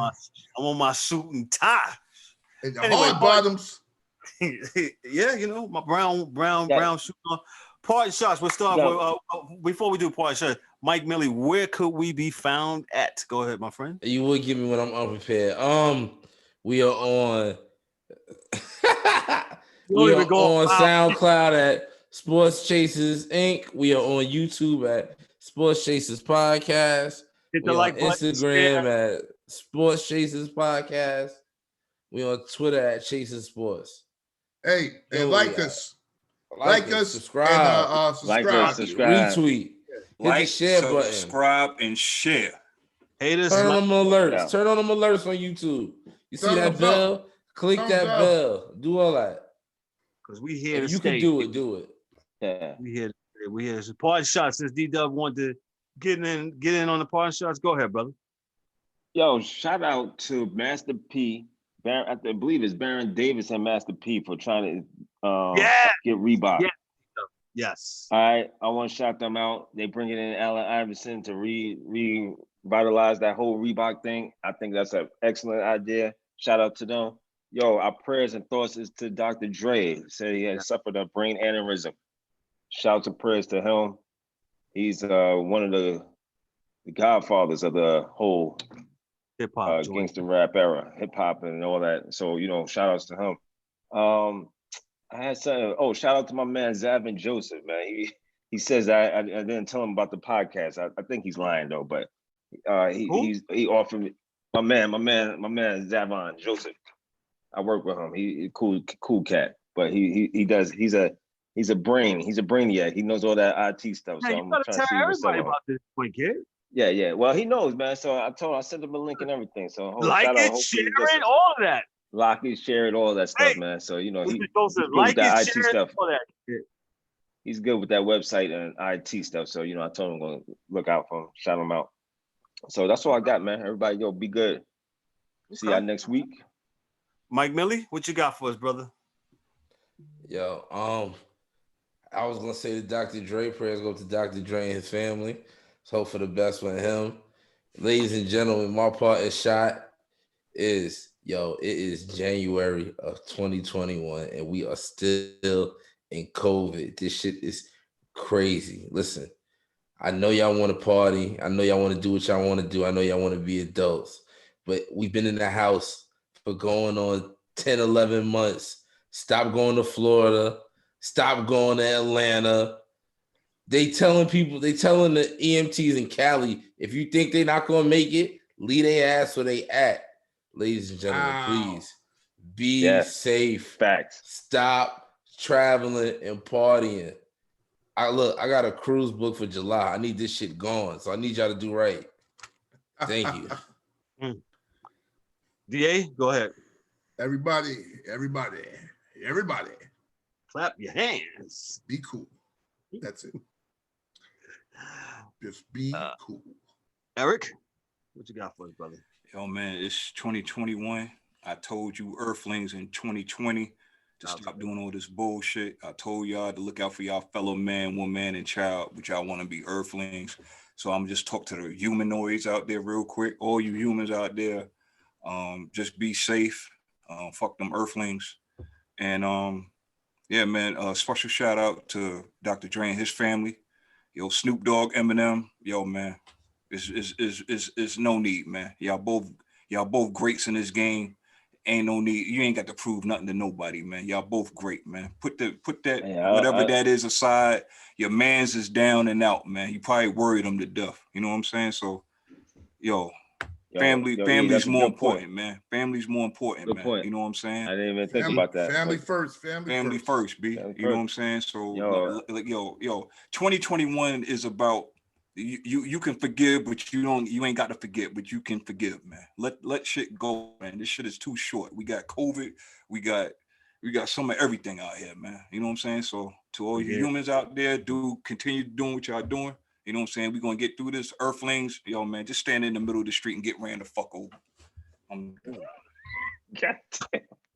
I'm on my suit and tie. And the hard bottoms. Yeah, my brown suit on. Party shots. We'll start with, before we do party shots, Mike Millie, where could we be found at? Go ahead, my friend. You would give me when I'm unprepared. We are on on SoundCloud at Sports Chasers Inc. We are on YouTube at Sports Chasers Podcast. Hit the like button. Instagram at Sports Chasers Podcast. We on Twitter at Chasers Sports. Hey, and like us. Like us, subscribe. And, subscribe. Retweet. Hit the share button. Subscribe and share. Haters. Turn on them alerts. Yeah. Turn on them alerts on YouTube. You see that bell? Click that bell. Do all that. Because we here to you stay. Can do it. Yeah. We here. So party shots. Since D-Dub wanted to get in on the party shots, go ahead, brother. Yo, shout out to Master P. I believe it's Baron Davis and Master P for trying to get Reebok. Yeah. Yes. All right. I want to shout them out. They bring it in Allen Iverson to revitalize that whole Reebok thing. I think that's an excellent idea. Shout out to them. Yo, our prayers and thoughts is to Dr. Dre. Said he had suffered a brain aneurysm. Shout out to prayers to him. He's one of the godfathers of the whole hip-hop gangster rap era, hip-hop and all that. So, shout outs to him. I had something. Oh, shout out to my man Zavin Joseph, man. He says I didn't tell him about the podcast. I think he's lying though, but he offered me my man Zavin Joseph. I work with him. He cool cat, but he does. He's a brain. He's a brainiac. He knows all that IT stuff. Yeah, so you I'm gotta trying tell to see everybody about this point, kid. Yeah. Well, he knows, man. So I sent him a link and everything. So Like shout out. it, Hopefully share he listens. it, all of that. Like it, share it, all that stuff, Hey, man. So, you know, Mr. he's Joseph, good with like it, that IT share it, stuff. all that shit. He's good with that website and IT stuff. So, you know, I told him I'm going to look out for him, shout him out. So that's all I got, man. Everybody, yo, be good. See y'all next week. Mike Millie, what you got for us, brother? Yo, I was gonna say the Dr. Dre prayers go to Dr. Dre and his family. Let's hope for the best with him. Ladies and gentlemen, my part is shot is it is January of 2021 and we are still in COVID. This shit is crazy. Listen, I know y'all want to party. I know y'all want to do what y'all want to do. I know y'all want to be adults, but we've been in the house for going on 10, 11 months. Stop going to Florida. Stop going to Atlanta. They telling the EMTs in Cali, if you think they're not going to make it, leave their ass where they at. Ladies and gentlemen, please be safe. Facts. Stop traveling and partying. I got a cruise book for July. I need this shit going, so I need y'all to do right. Thank you. DA, go ahead. Everybody. Clap your hands. Be cool. That's it. Just be cool. Eric, what you got for us, brother? Yo, man, it's 2021. I told you Earthlings in 2020 to stop doing all this bullshit. I told y'all to look out for y'all fellow man, woman, and child, but y'all want to be Earthlings. So I'm just talk to the humanoids out there real quick. All you humans out there, just be safe. Fuck them Earthlings. And yeah, man, special shout out to Dr. Dre and his family. Yo, Snoop Dogg, Eminem. Yo, man, it's no need, man. Y'all both greats in this game. Ain't no need. You ain't got to prove nothing to nobody, man. Y'all both great, man. Put that whatever that is aside. Your man's is down and out, man. You probably worried him to death. You know what I'm saying? So, family's more important, man. Family's more important, man. Point. You know what I'm saying? I didn't even think about that. Family first, family first, B. You know what I'm saying? So, 2021 is about you can forgive, but you ain't got to forget, but you can forgive, man. Let shit go, man. This shit is too short. We got COVID, we got some of everything out here, man. You know what I'm saying? So to all you humans out there, continue doing what y'all doing. You know what I'm saying? We're gonna get through this. Earthlings, yo, man, just stand in the middle of the street and get ran the fuck over.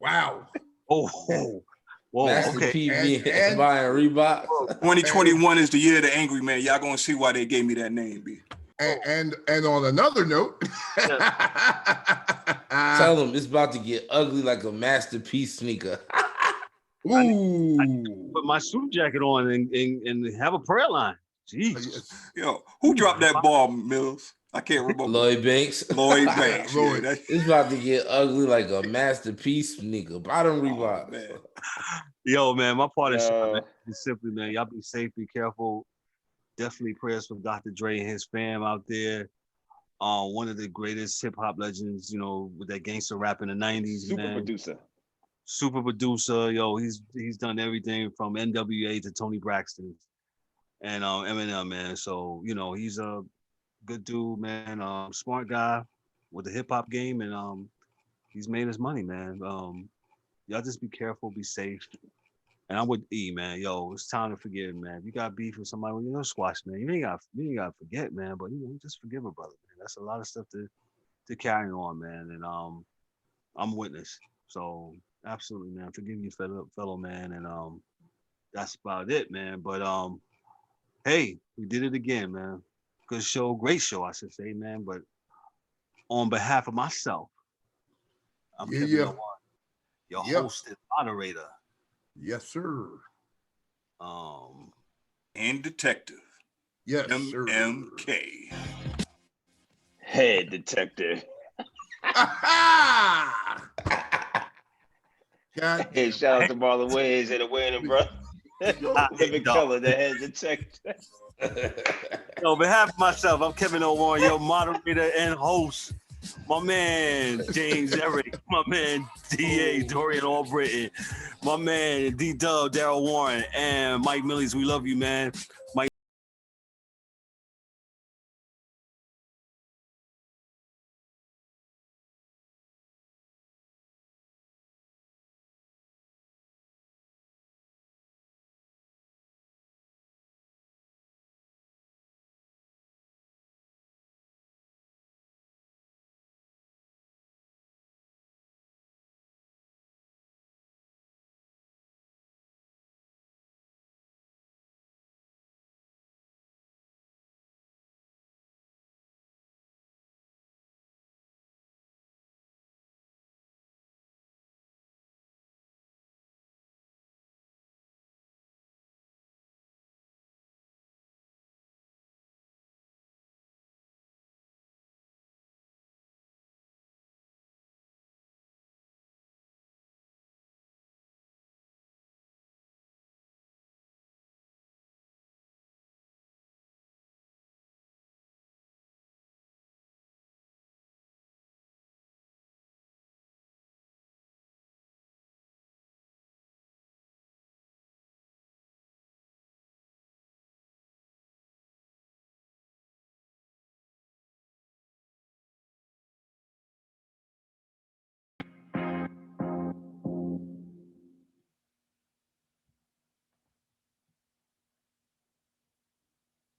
Wow. Oh. Whoa, Master P being buying Reebok. 2021 is the year of the angry man. Y'all gonna see why they gave me that name, B. And on another note, tell them it's about to get ugly like a masterpiece sneaker. Ooh. I put my suit jacket on and have a prayer line. Jeez. Yo, who dropped that ball, Mills? I can't remember. Lloyd Banks. Lloyd. Yeah, it's about to get ugly like a masterpiece sneaker. Bottom Reebok. Man. Yo, man, my part is simply, man, y'all be safe, be careful. Definitely prayers for Dr. Dre and his fam out there. One of the greatest hip hop legends, with that gangster rap in the 90s. Super producer. Yo, he's done everything from NWA to Tony Braxton and Eminem, man. So, he's a good dude, man. Smart guy with the hip hop game, and he's made his money, man. Y'all just be careful, be safe. And I'm with E, man. Yo, it's time to forgive, man. If you got beef with somebody, squash, man. You ain't got to forget, man. But just forgive a brother, man. That's a lot of stuff to carry on, man. And I'm witness. So absolutely, man. Forgive your fellow man, and that's about it, man. But hey, we did it again, man. Good show, great show, I should say, man. But on behalf of myself, I'm Kevin Owen, your host and moderator. Yes, sir. And detective. Yes, MMK. Head detective. Hey, shout out to Marlon Wayans and the Wayne brother. Living color, the head detective. On behalf of myself, I'm Kevin Owen, your moderator and host. My man James Eric, my man DA Dorian Albritton, my man D-Dub Daryl Warren, and Mike Millies. We love you, man. Mike